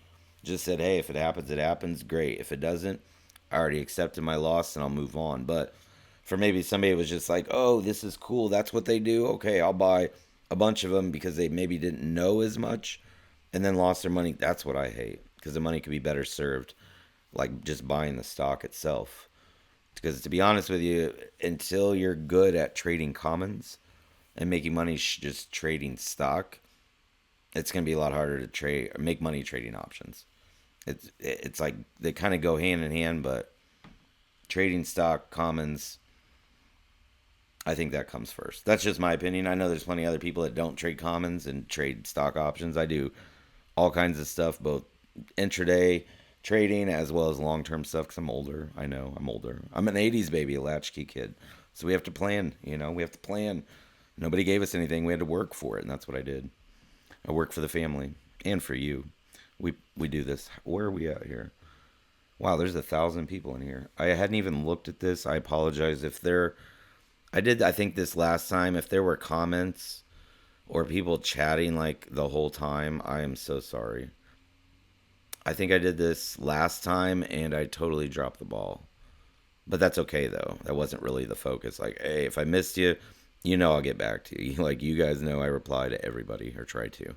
Just said, hey, if it happens, it happens. Great. If it doesn't, I already accepted my loss and I'll move on. But for maybe somebody it was just like, oh, this is cool. That's what they do. Okay, I'll buy a bunch of them because they maybe didn't know as much and then lost their money. That's what I hate because the money could be better served like just buying the stock itself. Because to be honest with you, until you're good at trading commons and making money just trading stock, it's going to be a lot harder to trade or make money trading options. It's like they kind of go hand in hand, but trading stock commons, I think that comes first. That's just my opinion. I know there's plenty of other people that don't trade commons and trade stock options. I do all kinds of stuff, both intraday trading as well as long term stuff. Because I'm older. I know I'm older. I'm an '80s baby, a latchkey kid. So we have to plan. We have to plan. Nobody gave us anything. We had to work for it, and that's what I did. I work for the family and for you. We do this. Where are we at here? Wow, there's 1,000 people in here. I hadn't even looked at this. I apologize if there. I did. I think this last time. If there were comments or people chatting like the whole time, I am so sorry. I think I did this last time and I totally dropped the ball. But that's okay though. That wasn't really the focus. Like, hey, if I missed you, I'll get back to you. Like you guys know I reply to everybody or try to.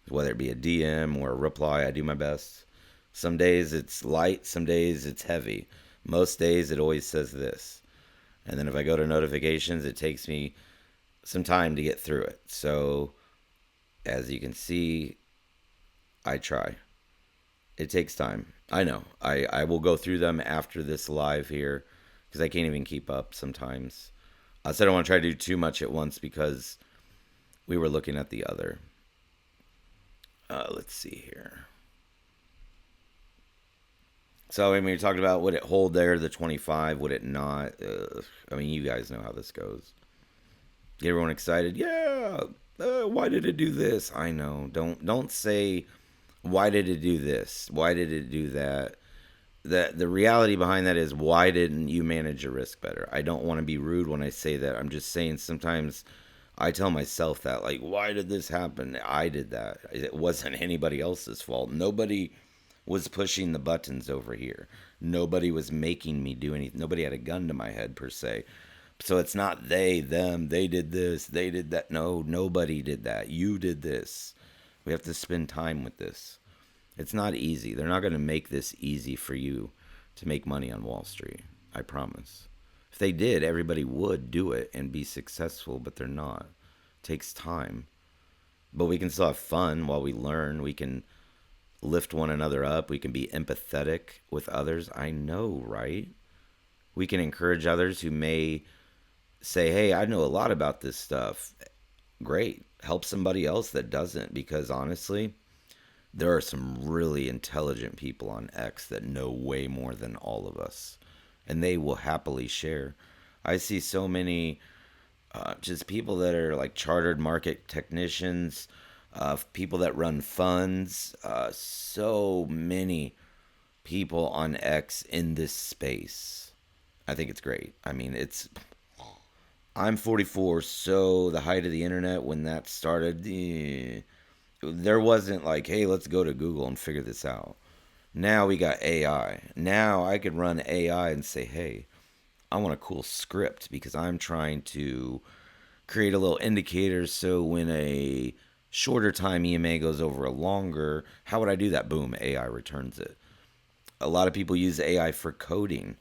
Whether it be a DM or a reply, I do my best. Some days it's light, some days it's heavy. Most days it always says this. And then if I go to notifications, it takes me some time to get through it. So as you can see, I try. It takes time. I know. I will go through them after this live here because I can't even keep up sometimes. So I don't want to try to do too much at once because we were looking at the other. Let's see here. So, I mean, we talked about would it hold there, the 25, would it not? I mean, you guys know how this goes. Get everyone excited? Yeah. Why did it do this? I know. Don't say why did it do this? Why did it do that? The reality behind that is why didn't you manage your risk better? I don't want to be rude when I say that. I'm just saying sometimes I tell myself that like why did this happen? I did that. It wasn't anybody else's fault. Nobody was pushing the buttons over here. Nobody was making me do anything. Nobody had a gun to my head per se. So it's not they, them, they did this, they did that. No, nobody did that. You did this. We have to spend time with this. It's not easy. They're not going to make this easy for you to make money on Wall Street. I promise. If they did, everybody would do it and be successful, but they're not. It takes time. But we can still have fun while we learn. We can lift one another up. We can be empathetic with others. I know, right? We can encourage others who may say, hey, I know a lot about this stuff. Great. Help somebody else that doesn't, because honestly, there are some really intelligent people on X that know way more than all of us, and they will happily share. I see so many just people that are like chartered market technicians, people that run funds, so many people on X in this space. I think it's great. I mean, I'm 44, so the height of the internet when that started, there wasn't like, hey, let's go to Google and figure this out. Now we got AI. Now I could run AI and say, hey, I want a cool script because I'm trying to create a little indicator so when a shorter time EMA goes over a longer, how would I do that? Boom, AI returns it. A lot of people use AI for coding.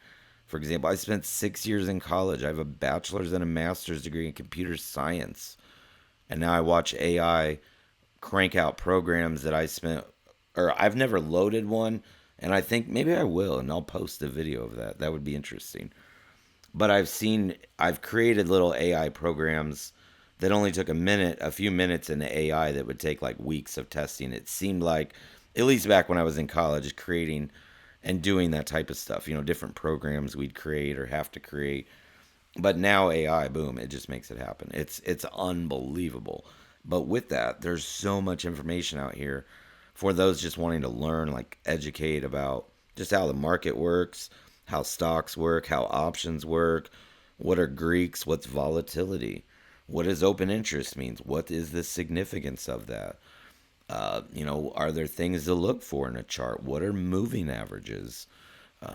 For example, I spent 6 years in college. I have a bachelor's and a master's degree in computer science. And now I watch AI crank out programs that I spent, or I've never loaded one. And I think maybe I will, and I'll post a video of that. That would be interesting. But I've created little AI programs that only took a few minutes in the AI that would take like weeks of testing. It seemed like, at least back when I was in college, creating and doing that type of stuff, different programs we'd create or have to create. But now AI, boom, it just makes it happen. It's unbelievable. But with that, there's so much information out here for those just wanting to learn, like educate about just how the market works, how stocks work, how options work, what are Greeks, what's volatility, what does open interest means, what is the significance of that? Are there things to look for in a chart? What are moving averages?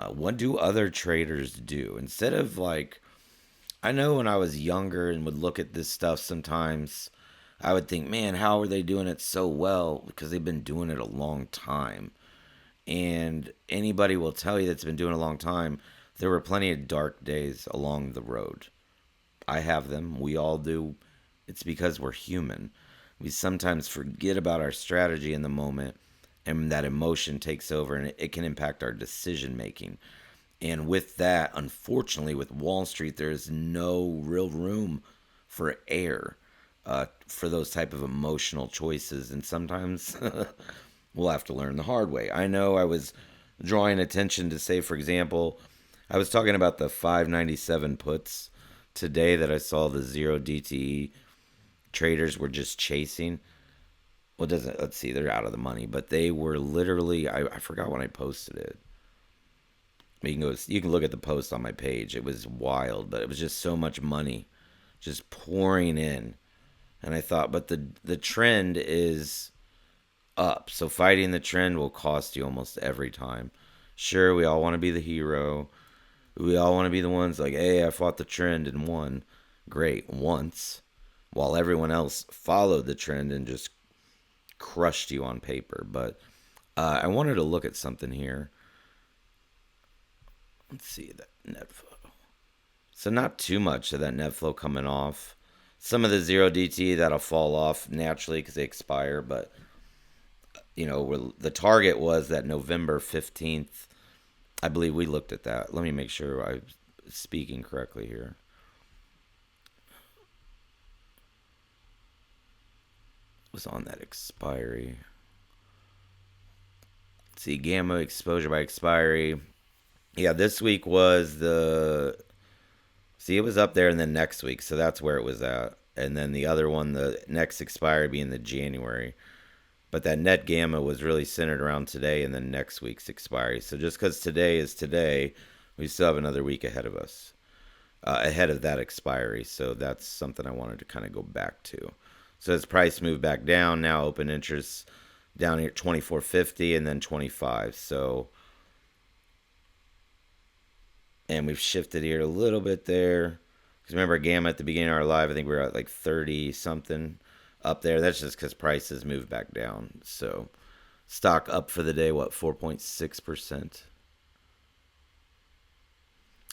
What do other traders do? Instead of like, I know when I was younger and would look at this stuff sometimes, I would think, man, how are they doing it so well? Because they've been doing it a long time. And anybody will tell you that's been doing it a long time, there were plenty of dark days along the road. I have them. We all do. It's because we're human. We sometimes forget about our strategy in the moment, and that emotion takes over, and it can impact our decision making. And with that, unfortunately, with Wall Street, there is no real room for air for those type of emotional choices. And sometimes we'll have to learn the hard way. I know I was drawing attention to, say, for example, I was talking about the 597 puts today that I saw the zero DTE traders were just chasing. Well, doesn't let's see, they're out of the money, but they were literally. I forgot when I posted it. You can look at the post on my page. It was wild, but it was just so much money just pouring in. And I thought, but the trend is up. So fighting the trend will cost you almost every time. Sure, we all want to be the hero. We all want to be the ones like, hey, I fought the trend and won. Great, once. While everyone else followed the trend and just crushed you on paper. But I wanted to look at something here. Let's see that net flow. So not too much of that net flow coming off. Some of the zero DT that'll fall off naturally because they expire, but the target was that November 15th. I believe we looked at that. Let me make sure I'm speaking correctly here. It was on that expiry. Let's see, gamma exposure by expiry. Yeah, this week was the. See, it was up there, and then next week, so that's where it was at. And then the other one, the next expiry being the January. But that net gamma was really centered around today and then next week's expiry. So just because today is today, we still have another week ahead of us, ahead of that expiry. So that's something I wanted to kind of go back to. So as price moved back down, now open interest down here 24.50 and then 25. So and we've shifted here a little bit there. Because remember, gamma at the beginning of our live, I think we were at like 30 something up there. That's just because prices moved back down. So stock up for the day, what, 4.6%?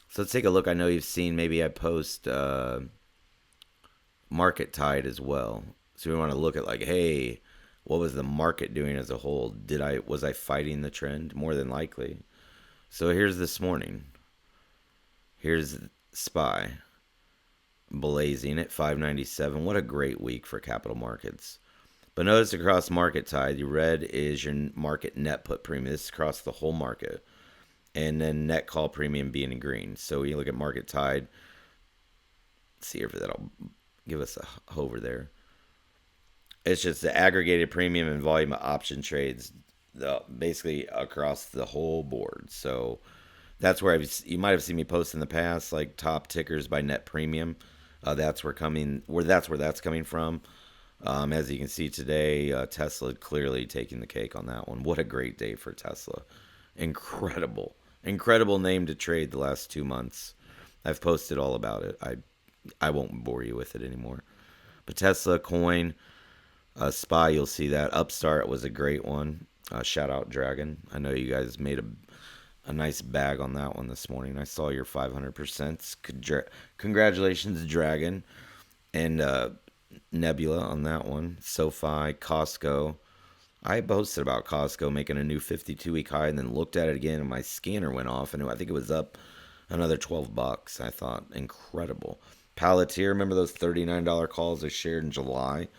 So let's take a look. I know you've seen, maybe I post market tide as well. So we want to look at like, hey, what was the market doing as a whole? Was I fighting the trend? More than likely. So here's this morning. Here's SPY blazing at 597. What a great week for capital markets. But notice across market tide, the red is your market net put premium. This is across the whole market. And then net call premium being in green. So you look at market tide. Let's see if that'll give us a hover there. It's just the aggregated premium and volume of option trades basically across the whole board. So that's where you might have seen me post in the past, like top tickers by net premium. That's where that's coming from. As you can see today, Tesla clearly taking the cake on that one. What a great day for Tesla! Incredible name to trade the last 2 months. I've posted all about it. I won't bore you with it anymore. But Tesla coin, SPY, you'll see that. Upstart was a great one. Shout out Dragon. I know you guys made a nice bag on that one this morning. I saw your 500%. Congratulations, Dragon. And Nebula on that one. SoFi, Costco. I posted about Costco making a new 52-week high and then looked at it again and my scanner went off and I think it was up Another 12 bucks. I thought incredible. Palantir, remember those $39 calls I shared in July?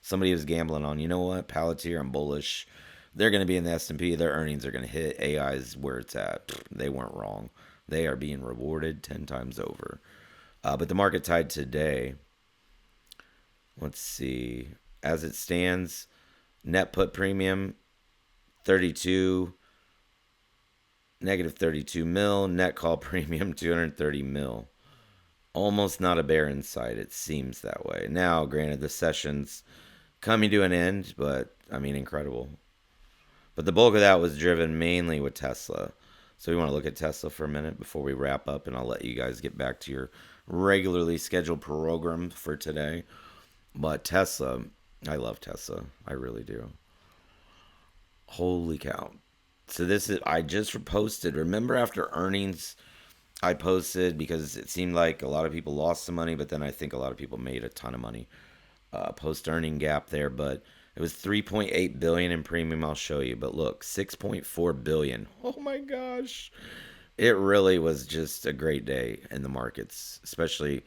Somebody was gambling on, you know what? Palantir, I'm bullish. They're going to be in the S&P. Their earnings are going to hit. AI is where it's at. They weren't wrong. They are being rewarded 10 times over. But the market tide today, let's see. As it stands, net put premium 32, negative 32 mil. Net call premium 230 mil. Almost not a bear in sight. It seems that way. Now, granted, the session's coming to an end, but I mean, incredible. But the bulk of that was driven mainly with Tesla. So we want to look at Tesla for a minute before we wrap up, and I'll let you guys get back to your regularly scheduled program for today. But Tesla, I love Tesla. I really do. Holy cow. So this is, I just posted, remember after earnings, I posted because it seemed like a lot of people lost some money, but then I think a lot of people made a ton of money. Post earning gap there, but it was 3.8 billion in premium. I'll show you, but look, 6.4 billion. Oh my gosh, it really was just a great day in the markets. Especially,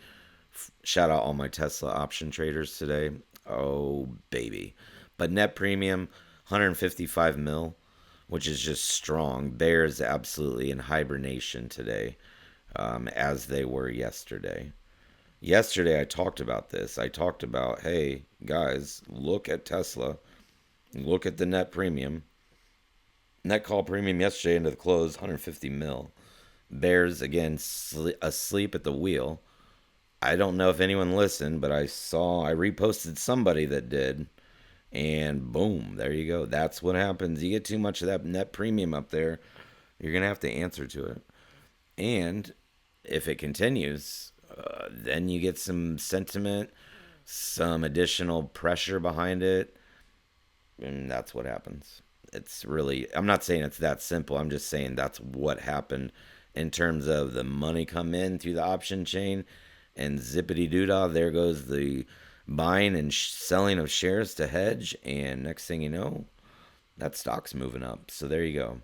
shout out all my Tesla option traders today. Oh baby, but net premium 155 mil, which is just strong. Bears absolutely in hibernation today, as they were yesterday. Yesterday, I talked about this. I talked about, hey, guys, look at Tesla. Look at the net premium. Net call premium yesterday into the close, 150 mil. Bears, again, asleep at the wheel. I don't know if anyone listened, but I reposted somebody that did. And boom, there you go. That's what happens. You get too much of that net premium up there, you're going to have to answer to it. And if it continues, then you get some sentiment, some additional pressure behind it, and that's what happens. It's really, I'm not saying it's that simple. I'm just saying that's what happened in terms of the money come in through the option chain, and zippity doodah, there goes the buying and selling of shares to hedge, and next thing you know, that stock's moving up. So there you go.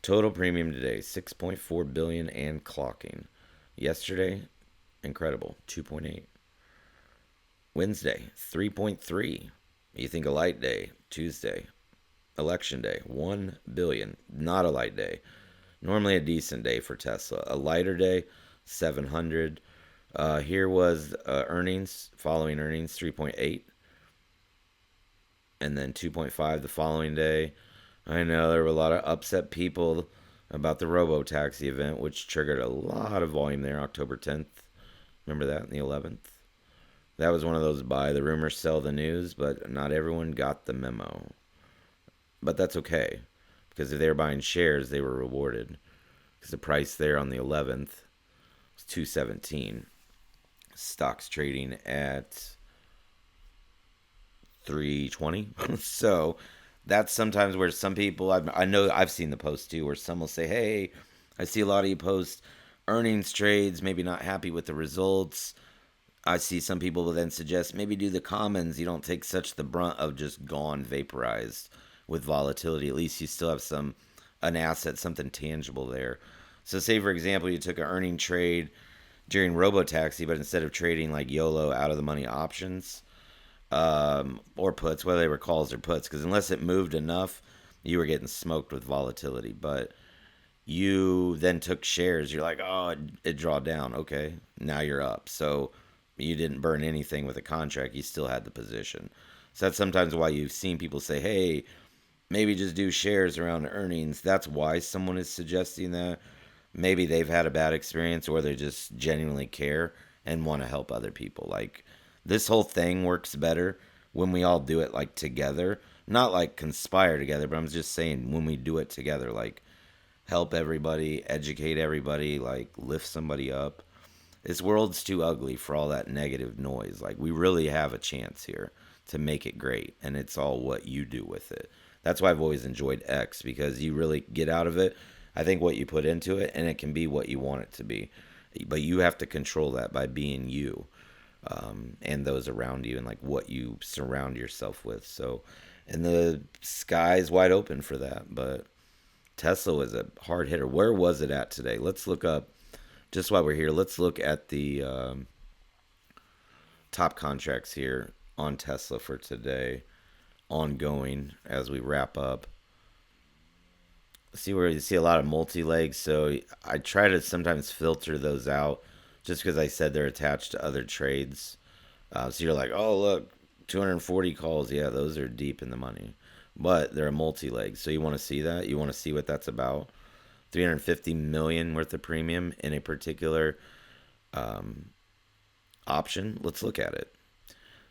Total premium today, 6.4 billion and clocking. Yesterday, incredible, 2.8. Wednesday, 3.3. You think a light day? Tuesday, election day, 1 billion. Not a light day. Normally a decent day for Tesla. A lighter day, 700. Here was earnings, following earnings, 3.8. And then 2.5 the following day. I know there were a lot of upset people about the robo-taxi event, which triggered a lot of volume there, October 10th. Remember that, and the 11th? That was one of those buy the rumor, sell the news, but not everyone got the memo. But that's okay, because if they were buying shares, they were rewarded. Because the price there on the 11th was 217. Stock's trading at 320. So that's sometimes where some people, I know I've seen the post too, where some will say, hey, I see a lot of you post earnings trades, maybe not happy with the results. I see some people will then suggest maybe do the commons. You don't take such the brunt of just gone, vaporized with volatility. At least you still have an asset, something tangible there. So say, for example, you took an earning trade during Robotaxi, but instead of trading like YOLO out of the money options, or puts, whether they were calls or puts, because unless it moved enough, you were getting smoked with volatility. But you then took shares. You're like, oh, it draw down. Okay, now you're up. So you didn't burn anything with a contract. You still had the position. So that's sometimes why you've seen people say, hey, maybe just do shares around earnings. That's why someone is suggesting that. Maybe they've had a bad experience, or they just genuinely care and want to help other people. Like, this whole thing works better when we all do it like together. Not like conspire together, but I'm just saying when we do it together, like help everybody, educate everybody, like lift somebody up. This world's too ugly for all that negative noise. Like, we really have a chance here to make it great, and it's all what you do with it. That's why I've always enjoyed X, because you really get out of it, I think, what you put into it, and it can be what you want it to be. But you have to control that by being you, and those around you, and like what you surround yourself with. So, and the sky's wide open for that. But Tesla was a hard hitter. Where was it at today? Let's look up Just while we're here, let's look at the top contracts here on Tesla for today, ongoing as we wrap up. See where you see a lot of multi legs, so I try to sometimes filter those out just because I said they're attached to other trades. So you're like, oh, look, 240 calls. Yeah, those are deep in the money. But they're a multi leg. So you want to see that? You want to see what that's about? 350 million worth of premium in a particular option. Let's look at it.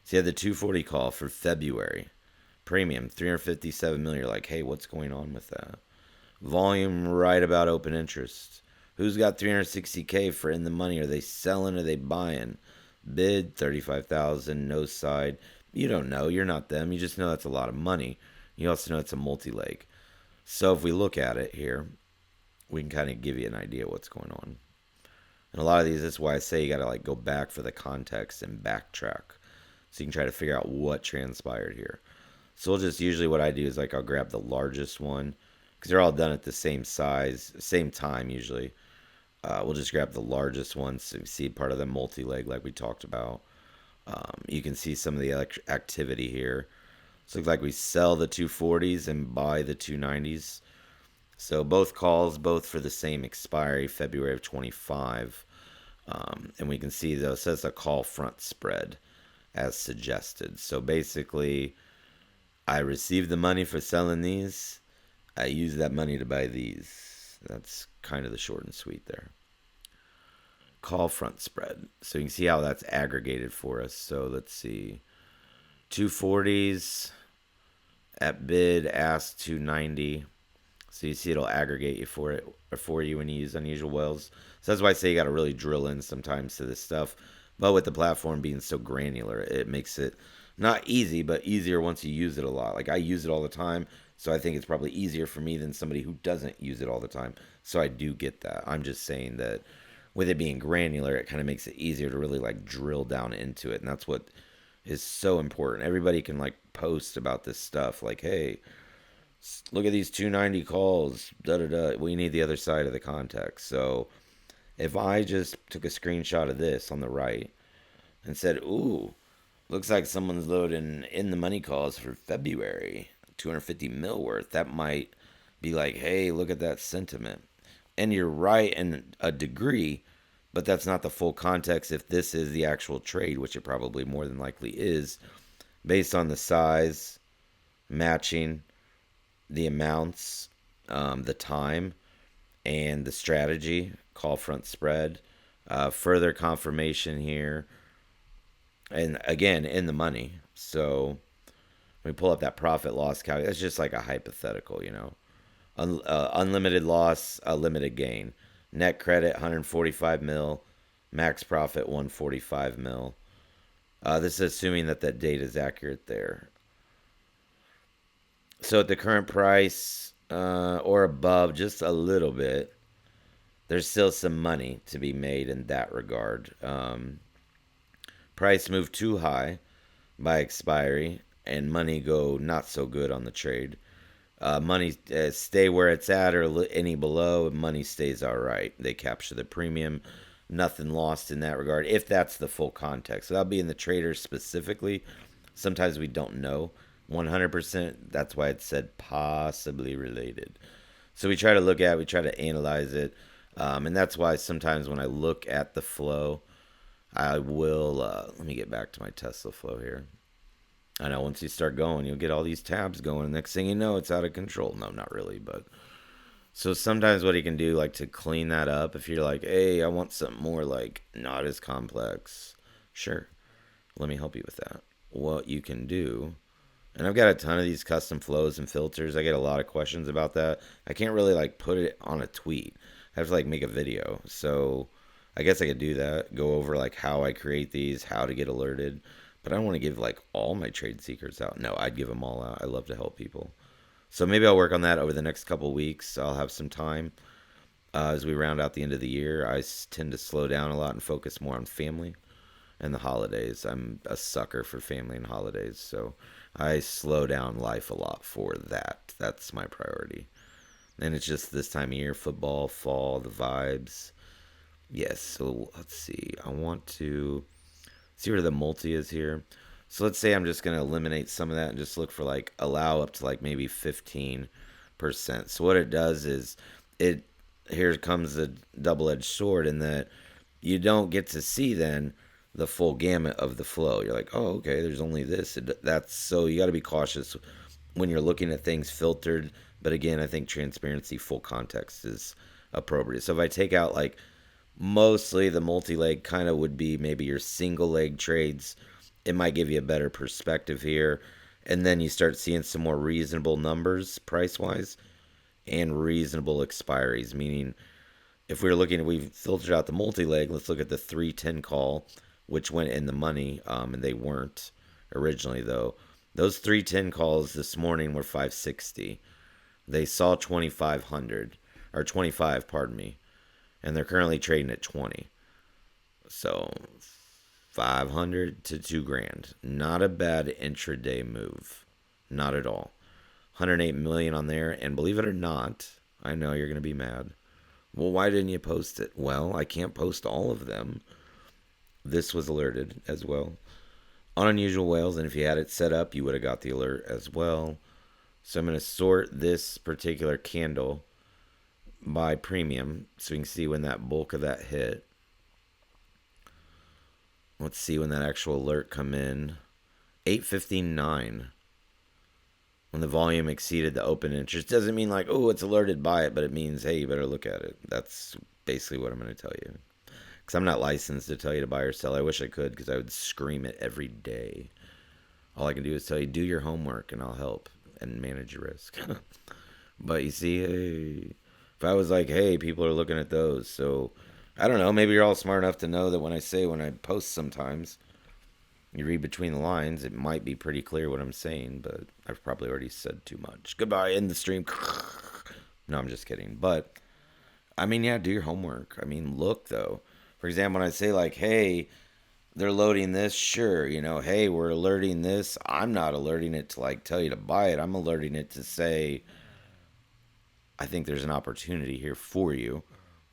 So you had the 240 call for February. Premium, 357 million. You're like, hey, what's going on with that? Volume right about open interest. Who's got 360K for in the money? Are they selling? Are they buying? Bid 35,000, no side. You don't know. You're not them. You just know that's a lot of money. You also know it's a multi leg. So if we look at it here, we can kind of give you an idea of what's going on. And a lot of these, that's why I say you got to like go back for the context and backtrack, so you can try to figure out what transpired here. So we'll just usually what I do is like I'll grab the largest one because they're all done at the same size, same time usually. We'll just grab the largest one so you see part of the multi leg like we talked about. You can see some of the activity here. So it looks like we sell the 240s and buy the 290s. So both calls, both for the same expiry, February of 25. And we can see though it says a call front spread as suggested. So basically, I received the money for selling these. I used that money to buy these. That's kind of the short and sweet there. Call front spread. So you can see how that's aggregated for us. So let's see. 240s at bid, ask 290. So you see it'll aggregate you for it or for you when you use unusual wells. So that's why I say you got to really drill in sometimes to this stuff. But with the platform being so granular, it makes it not easy, but easier once you use it a lot. Like I use it all the time, so I think it's probably easier for me than somebody who doesn't use it all the time. So I do get that. I'm just saying that with it being granular, it kind of makes it easier to really like drill down into it, and that's what is so important. Everybody can like post about this stuff, like, hey, look at these 290 calls, da da da. We need the other side of the context. So if I just took a screenshot of this on the right and said, ooh, looks like someone's loading in the money calls for February, 250 mil worth, that might be like, hey, look at that sentiment. And you're right in a degree, but that's not the full context if this is the actual trade, which it probably more than likely is, based on the size, matching, the amounts, the time, and the strategy, call front spread. Further confirmation here. And again, in the money. So when we pull up that profit loss calculator, it's just like a hypothetical, you know. Unlimited loss, limited gain. Net credit 145 mil, max profit 145 mil. This is assuming that that data is accurate there. So at the current price or above, just a little bit, there's still some money to be made in that regard. Price moved too high by expiry, and money go not so good on the trade. Money stay where it's at or any below, money stays all right. They capture the premium. Nothing lost in that regard, if that's the full context. Without being the trader specifically, sometimes we don't know 100%. That's why it said possibly related. So we try to analyze it. And that's why sometimes when I look at the flow, I will, let me get back to my Tesla flow here. I know once you start going, you'll get all these tabs going. Next thing you know, it's out of control. No, not really, but so sometimes what you can do, like to clean that up, if you're like, hey, I want something more like not as complex, sure, let me help you with that. What you can do, and I've got a ton of these custom flows and filters. I get a lot of questions about that. I can't really like put it on a tweet. I have to like make a video. So I guess I could do that. Go over like how I create these, how to get alerted. But I don't want to give like all my trade secrets out. No, I'd give them all out. I love to help people. So maybe I'll work on that over the next couple weeks. I'll have some time as we round out the end of the year. I tend to slow down a lot and focus more on family and the holidays. I'm a sucker for family and holidays, so I slow down life a lot for that. That's my priority. And it's just this time of year, football, fall, the vibes. Yes, so let's see. I want to see where the multi is here. So let's say I'm just going to eliminate some of that and just look for like allow up to like maybe 15%. So what it does is it here comes the double-edged sword in that you don't get to see then the full gamut of the flow. You're like, "Oh, okay, there's only this." That's so you got to be cautious when you're looking at things filtered, but again, I think transparency full context is appropriate. So if I take out like mostly the multi-leg kind of would be maybe your single leg trades, it might give you a better perspective here, and then you start seeing some more reasonable numbers price wise and reasonable expiries, meaning if we were looking, we filtered out the multi-leg, let's look at the 310 call, which went in the money, and they weren't originally though. Those 310 calls this morning were 560. They saw 2500 or 25, pardon me, and they're currently trading at 20. So 500 to 2 grand. Not a bad intraday move. Not at all. 108 million on there, and believe it or not, I know you're going to be mad. Well, why didn't you post it? Well, I can't post all of them. This was alerted as well. On unusual whales, and if you had it set up, you would have got the alert as well. So I'm going to sort this particular candle by premium so we can see when that bulk of that hit. Let's see when that actual alert come in. 8:59. When the volume exceeded the open interest. Doesn't mean like, oh, it's alerted by it, but it means, hey, you better look at it. That's basically what I'm going to tell you. Because I'm not licensed to tell you to buy or sell. I wish I could because I would scream it every day. All I can do is tell you, do your homework and I'll help and manage your risk. But you see, hey, if I was like, hey, people are looking at those. So I don't know. Maybe you're all smart enough to know that when I post sometimes, you read between the lines, it might be pretty clear what I'm saying, but I've probably already said too much. Goodbye, end the stream. No, I'm just kidding. But, I mean, yeah, do your homework. I mean, look, though. For example, when I say, like, hey, they're loading this, sure, hey, we're alerting this. I'm not alerting it to, like, tell you to buy it. I'm alerting it to say, I think there's an opportunity here for you.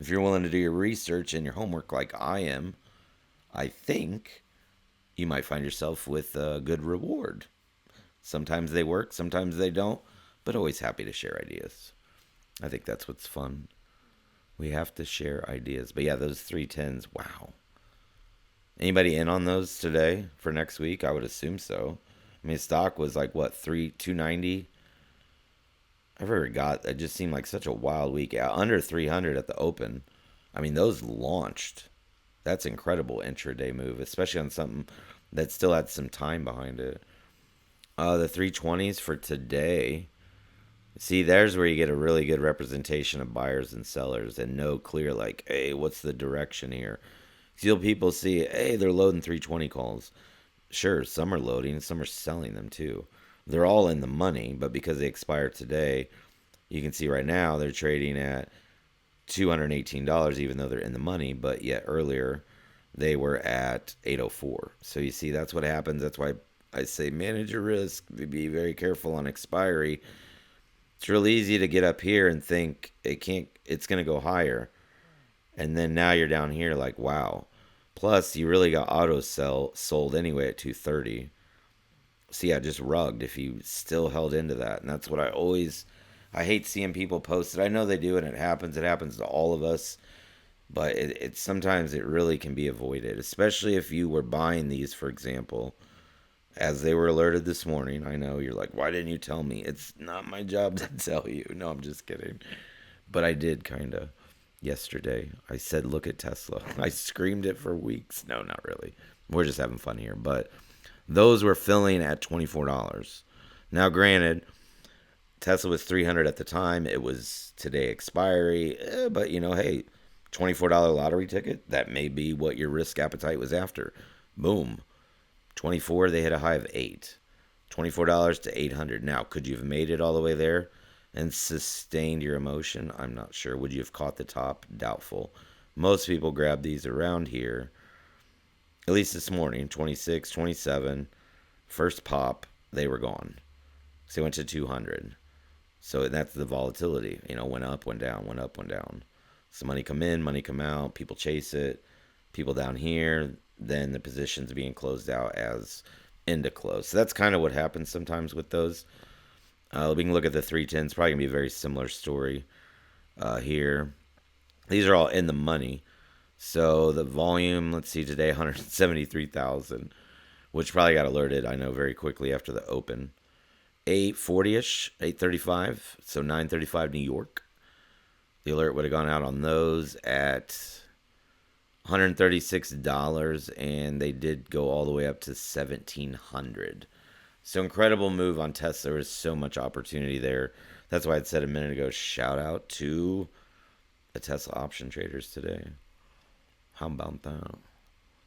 If you're willing to do your research and your homework like I am, I think you might find yourself with a good reward. Sometimes they work, sometimes they don't, but always happy to share ideas. I think that's what's fun. We have to share ideas. But yeah, those 310s, wow. Anybody in on those today for next week? I would assume so. I mean, stock was like what, 290? I forgot. It just seemed like such a wild week. Yeah, under 300 at the open. I mean, those launched. That's incredible intraday move, especially on something that still had some time behind it. The 320s for today. See, there's where you get a really good representation of buyers and sellers and know clear, like, hey, what's the direction here? Still, people see, hey, they're loading 320 calls. Sure, some are loading, some are selling them too. They're all in the money, but because they expire today, you can see right now they're trading at $218, even though they're in the money, but yet earlier they were at 804. So you see, that's what happens. That's why I say manage your risk, be very careful on expiry. It's real easy to get up here and think it's going to go higher. And then now you're down here like, wow. Plus, you really got auto sell sold anyway at 230. So yeah, just rugged if you still held into that. And that's what I hate seeing people post it. I know they do and it happens. It happens to all of us. But it sometimes it really can be avoided, especially if you were buying these, for example, as they were alerted this morning. I know you're like, why didn't you tell me? It's not my job to tell you. No, I'm just kidding. But I did kind of yesterday. I said, look at Tesla. I screamed it for weeks. No, not really. We're just having fun here. But those were filling at $24. Now, granted, Tesla was 300 at the time. It was today expiry. But, hey, $24 lottery ticket, that may be what your risk appetite was after. Boom. 24, they hit a high of 8. $24 to 800. Now, could you have made it all the way there and sustained your emotion? I'm not sure. Would you have caught the top? Doubtful. Most people grab these around here. At least this morning, 26, 27, first pop, they were gone. So they went to 200. So that's the volatility. Went up, went down, went up, went down. So money come in, money come out, people chase it, people down here, then the position's being closed out as into close. So that's kind of what happens sometimes with those. We can look at the 310s, probably going to be a very similar story here. These are all in the money. So the volume, let's see, today 173,000, which probably got alerted, I know, very quickly after the open. 840-ish, 835, so 935 New York. The alert would have gone out on those at $136, and they did go all the way up to 1,700. So incredible move on Tesla. There was so much opportunity there. That's why I said a minute ago, shout out to the Tesla option traders today. How about that?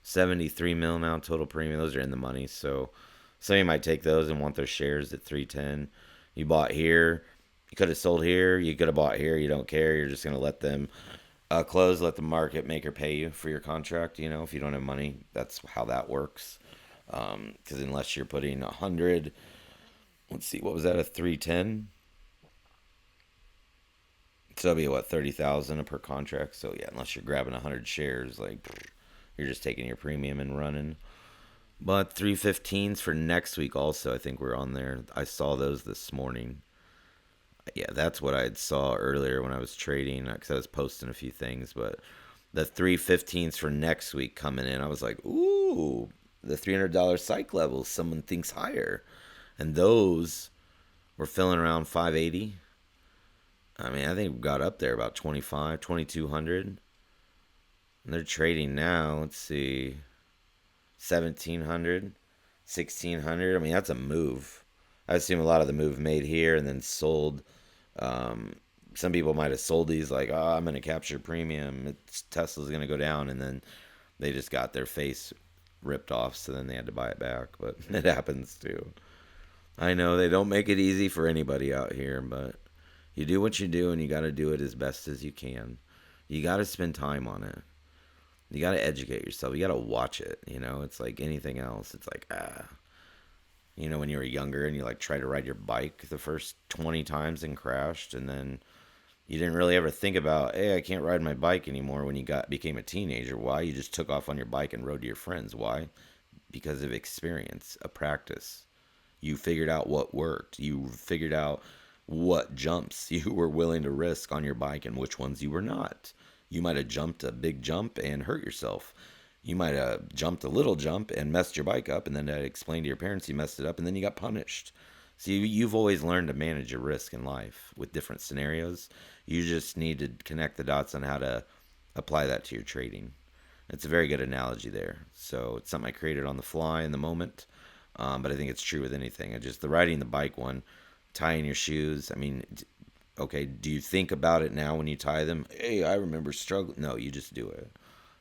73 mil now total premium. Those are in the money. So some of you might take those and want those shares at 310. You bought here. You could have sold here. You could have bought here. You don't care. You're just going to let them close, let the market maker pay you for your contract. You know, if you don't have money, that's how that works. Because unless you're putting 100, let's see, what was that, a 310? So that'll be what, 30,000 per contract. So yeah, unless you're grabbing 100 shares, like you're just taking your premium and running. But 315s for next week also, I think we're on there. I saw those this morning. Yeah, that's what I had saw earlier when I was trading, because I was posting a few things. But the 315s for next week coming in, I was like, ooh, the $300 psych levels, someone thinks higher. And those were filling around 580. I mean, I think we got up there about 25, 2200. And they're trading now, let's see, 1700, 1600. I mean, that's a move. I assume a lot of the move made here and then sold. Some people might have sold these like, oh, I'm going to capture premium. Tesla's going to go down. And then they just got their face ripped off. So then they had to buy it back. But it happens too. I know they don't make it easy for anybody out here, but you do what you do and you got to do it as best as you can. You got to spend time on it. You got to educate yourself. You got to watch it. You know, it's like anything else. It's like, you know, when you were younger and you like tried to ride your bike the first 20 times and crashed, and then you didn't really ever think about, hey, I can't ride my bike anymore when you became a teenager. Why? You just took off on your bike and rode to your friends. Why? Because of experience, a practice. You figured out what worked. You figured out what jumps you were willing to risk on your bike and which ones you were not. You might have jumped a big jump and hurt yourself. You might have jumped a little jump and messed your bike up, and then explained to your parents you messed it up, and then you got punished. So you've always learned to manage your risk in life with different scenarios. You just need to connect the dots on how to apply that to your trading. It's a very good analogy there. So it's something I created on the fly in the moment, but I think it's true with anything. Just the riding the bike one, tying your shoes. I mean, okay, do you think about it now when you tie them? Hey, I remember struggling. No, you just do it.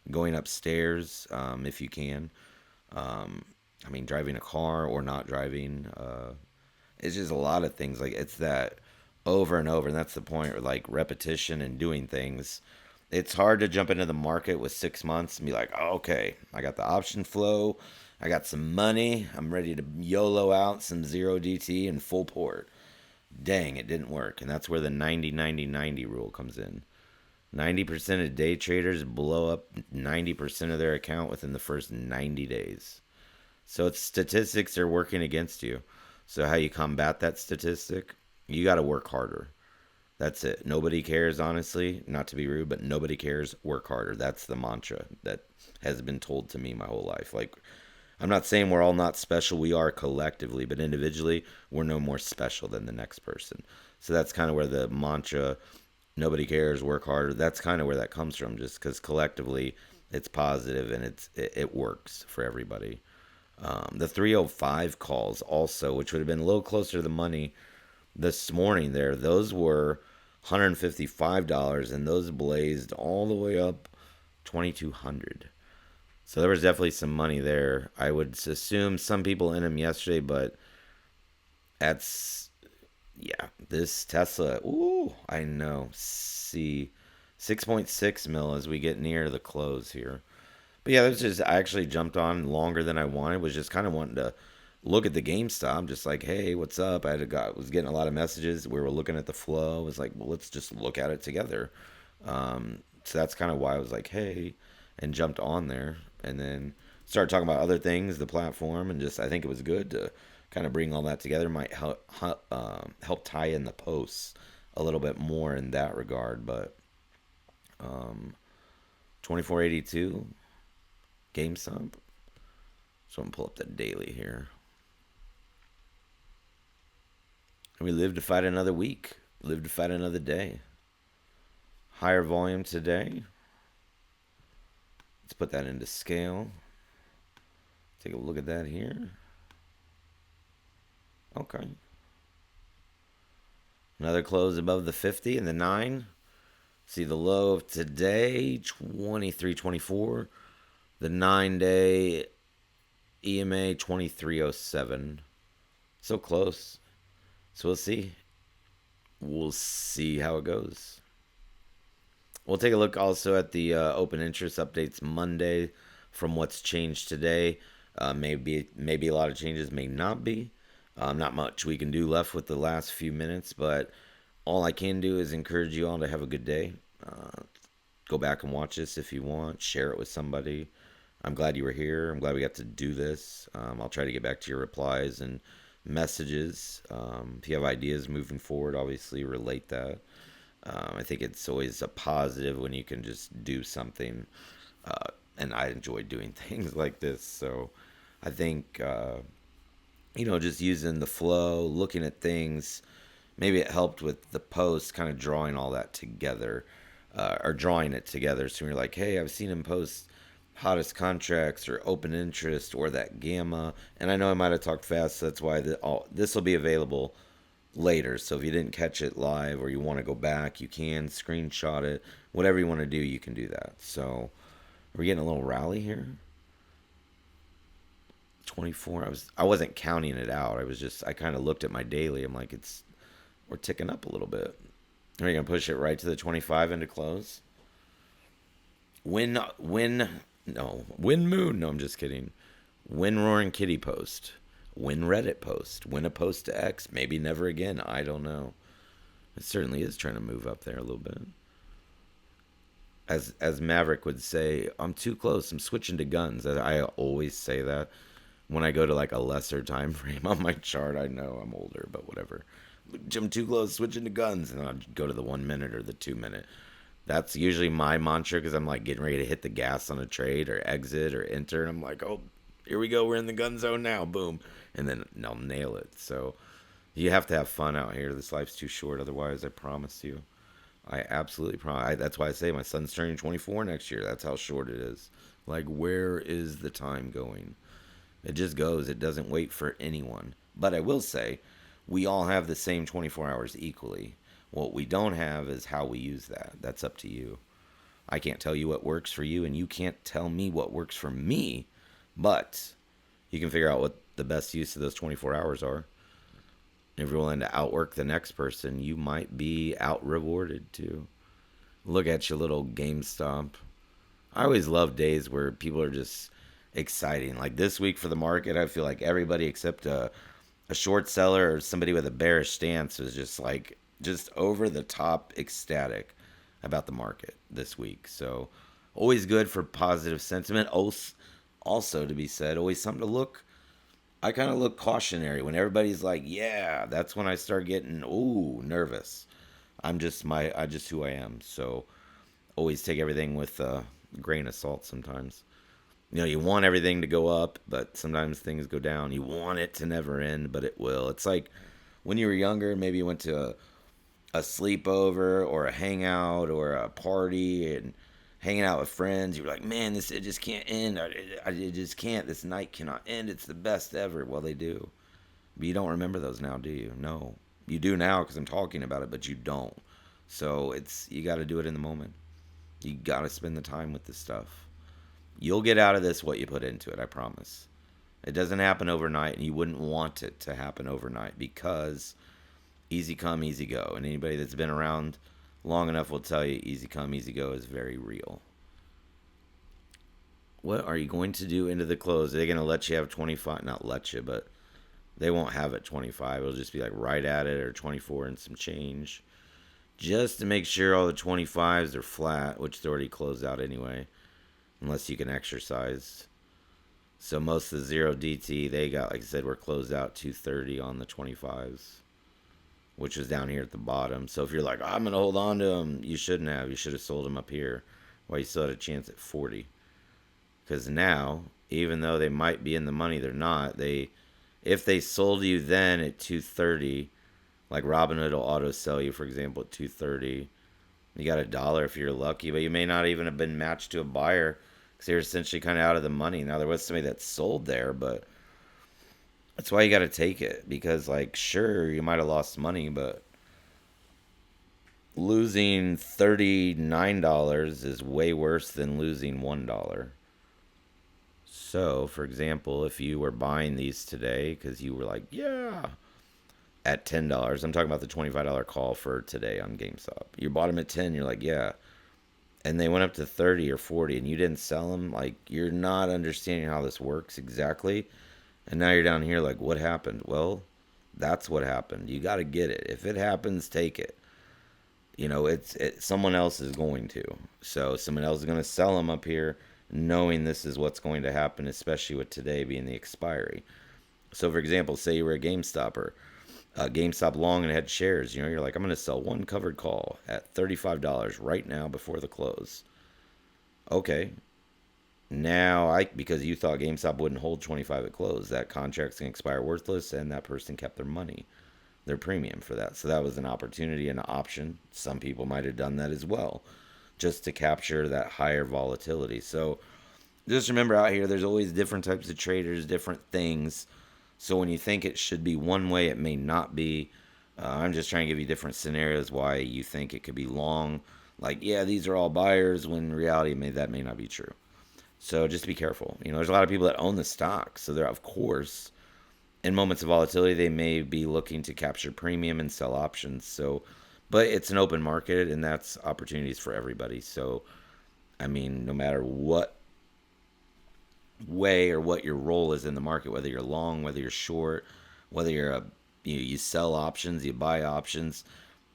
Going upstairs, if you can. I mean, driving a car or not driving. It's just a lot of things. Like, it's that over and over. And that's the point, or like repetition and doing things. It's hard to jump into the market with 6 months and be like, oh, okay, I got the option flow. I got some money. I'm ready to YOLO out some zero DT and full port. Dang, it didn't work. And that's where the 90-90-90 rule comes in. 90% of day traders blow up 90% of their account within the first 90 days. So it's statistics are working against you. So how you combat that statistic? You got to work harder. That's it. Nobody cares, honestly. Not to be rude, but nobody cares. Work harder. That's the mantra that has been told to me my whole life. Like, I'm not saying we're all not special. We are collectively, but individually, we're no more special than the next person. So that's kind of where the mantra, nobody cares, work harder, that's kind of where that comes from, just because collectively it's positive and it works for everybody. The 305 calls also, which would have been a little closer to the money this morning there, those were $155, and those blazed all the way up 2,200. So there was definitely some money there. I would assume some people in them yesterday, but that's, yeah, this Tesla, ooh, I know. See, 6.6 mil as we get near the close here. But yeah, that's just, I actually jumped on longer than I wanted. Was just kind of wanting to look at the GameStop, just like, hey, what's up? Was getting a lot of messages. We were looking at the flow. It was like, well, let's just look at it together. So that's kind of why I was like, hey, and jumped on there, and then started talking about other things, the platform, and just I think it was good to kind of bring all that together. Might help tie in the posts a little bit more in that regard. But 2482 GameStop. So I'm gonna pull up the daily here. And we live to fight another week. Live to fight another day. Higher volume today. Let's put that into scale. Take a look at that here. Okay. Another close above the 50 and the 9. See the low of today, 23.24. The 9-day EMA, 23.07. So close. So we'll see. We'll see how it goes. We'll take a look also at the open interest updates Monday from what's changed today. Maybe a lot of changes, may not be. Not much we can do left with the last few minutes, but all I can do is encourage you all to have a good day. Go back and watch this if you want. Share it with somebody. I'm glad you were here. I'm glad we got to do this. I'll try to get back to your replies and messages. If you have ideas moving forward, obviously relate that. I think it's always a positive when you can just do something. And I enjoy doing things like this. So I think, just using the flow, looking at things, maybe it helped with the post, kind of drawing all that together, or drawing it together. So you're like, hey, I've seen him post hottest contracts or open interest or that gamma. And I know I might have talked fast, so that's why this will be available later. So if you didn't catch it live or you want to go back, you can screenshot it. Whatever you want to do, you can do that. So we're getting a little rally here. 24. I wasn't counting it out. I kind of looked at my daily. I'm like, we're ticking up a little bit. Are you gonna push it right to the 25 into close? Win moon. No, I'm just kidding. Win roaring kitty post. Win Reddit post. Win a post to X. Maybe never again. I don't know. It certainly is trying to move up there a little bit. As Maverick would say, I'm too close. I'm switching to guns. I always say that when I go to like a lesser time frame on my chart. I know I'm older, but whatever. I'm too close, switching to guns, and I'll go to the 1 minute or the 2 minute. That's usually my mantra because I'm like getting ready to hit the gas on a trade or exit or enter, and I'm like, oh, here we go, we're in the gun zone now, boom, and then I'll nail it. So you have to have fun out here. This life's too short, otherwise. I promise you. I absolutely promise. That's why I say my son's turning 24 next year. That's how short it is. Like, where is the time going? It just goes. It doesn't wait for anyone. But I will say, we all have the same 24 hours equally. What we don't have is how we use that. That's up to you. I can't tell you what works for you, and you can't tell me what works for me, but you can figure out what the best use of those 24 hours are. If you're willing to outwork the next person, you might be out rewarded too. Look at your little GameStop. I always love days where people are just exciting. Like this week for the market, I feel like everybody except a short seller or somebody with a bearish stance was just over the top ecstatic about the market this week. So always good for positive sentiment. Also to be said, always something to look. I kind of look cautionary when everybody's like, yeah, that's when I start getting nervous. I'm just who I am. So always take everything with a grain of salt sometimes. You want everything to go up, but sometimes things go down. You want it to never end, but it will. It's like when you were younger, maybe you went to a sleepover or a hangout or a party and hanging out with friends. You're like, man, it just can't end. It just can't. This night cannot end. It's the best ever. Well, they do. But you don't remember those now, do you? No. You do now because I'm talking about it, but you don't. So you got to do it in the moment. You got to spend the time with this stuff. You'll get out of this what you put into it, I promise. It doesn't happen overnight, and you wouldn't want it to happen overnight because easy come, easy go. And anybody that's been around long enough will tell you easy come, easy go is very real. What are you going to do into the close? Are they going to let you have 25? Not let you, but they won't have it 25. It'll just be like right at it or 24 and some change. just to make sure all the 25s are flat, which they already closed out anyway, unless you can exercise. So most of the 0DT, they got, like I said, were closed out 230 on the 25s, which was down here at the bottom. So if you're like, I'm going to hold on to them, you shouldn't have. You should have sold them up here while you still had a chance at 40. Because now, even though they might be in the money, they're not. If they sold you then at 230, like Robinhood will auto sell you, for example, at 230. You got $1 if you're lucky, but you may not even have been matched to a buyer because you're essentially kind of out of the money. Now there was somebody that sold there, but that's why you got to take it because, like, sure, you might have lost money, but losing $39 is way worse than losing $1. So, for example, if you were buying these today because you were like, yeah, at $10, I'm talking about the $25 call for today on GameStop. You bought them at 10, you're like, yeah. And they went up to 30 or 40 and you didn't sell them, like, you're not understanding how this works exactly. And now you're down here like, what happened? Well, that's what happened. You got to get it. If it happens, take it. Someone else is going to. So someone else is going to sell them up here knowing this is what's going to happen, especially with today being the expiry. So, for example, say you were a GameStop or GameStop long and had shares. You're like, I'm going to sell one covered call at $35 right now before the close. Okay. Now, because you thought GameStop wouldn't hold 25 at close, that contract's going to expire worthless, and that person kept their money, their premium for that. So that was an opportunity and an option. Some people might have done that as well, just to capture that higher volatility. So just remember out here, there's always different types of traders, different things. So when you think it should be one way, it may not be. I'm just trying to give you different scenarios why you think it could be long. Like, yeah, these are all buyers, when in reality, that may not be true. So just be careful. There's a lot of people that own the stock. So they're, of course, in moments of volatility, they may be looking to capture premium and sell options. So, but it's an open market and that's opportunities for everybody. So, I mean, no matter what way or what your role is in the market, whether you're long, whether you're short, whether you sell options, you buy options,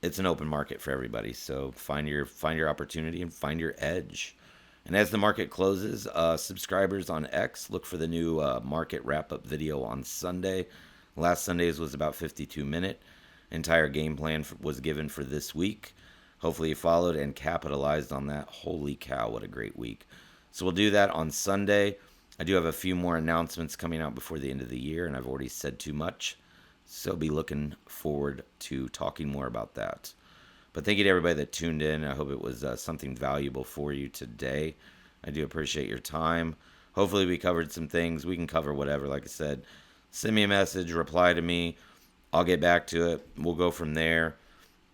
it's an open market for everybody. So find your opportunity and find your edge. And as the market closes, subscribers on X, look for the new market wrap up video on Sunday. Last Sunday's was about 52-minute. Entire game plan was given for this week. Hopefully you followed and capitalized on that. Holy cow, what a great week. So we'll do that on Sunday. I do have a few more announcements coming out before the end of the year, and I've already said too much. So be looking forward to talking more about that. But thank you to everybody that tuned in. I hope it was something valuable for you today. I do appreciate your time. Hopefully we covered some things. We can cover whatever. Like I said, send me a message, reply to me. I'll get back to it. We'll go from there.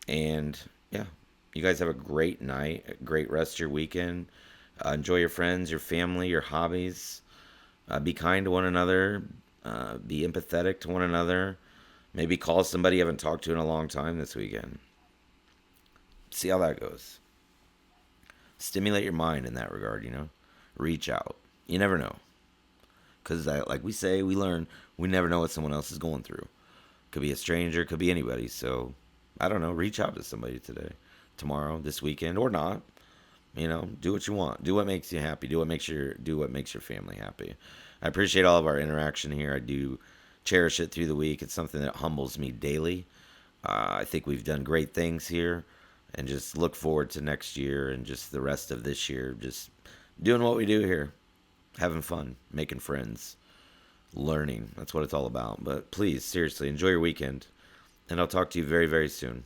And yeah, you guys have a great night, a great rest of your weekend. Enjoy your friends, your family, your hobbies. Be kind to one another. Be empathetic to one another. Maybe call somebody you haven't talked to in a long time this weekend. See how that goes. Stimulate your mind in that regard, Reach out. You never know. Because, like we say, we learn, we never know what someone else is going through. Could be a stranger, could be anybody. So, I don't know. Reach out to somebody today, tomorrow, this weekend, or not. Do what you want. Do what makes you happy. Do what makes your family happy. I appreciate all of our interaction here. I do cherish it through the week. It's something that humbles me daily. I think we've done great things here. And just look forward to next year and just the rest of this year. Just doing what we do here. Having fun. Making friends. Learning. That's what it's all about. But please, seriously, enjoy your weekend. And I'll talk to you very, very soon.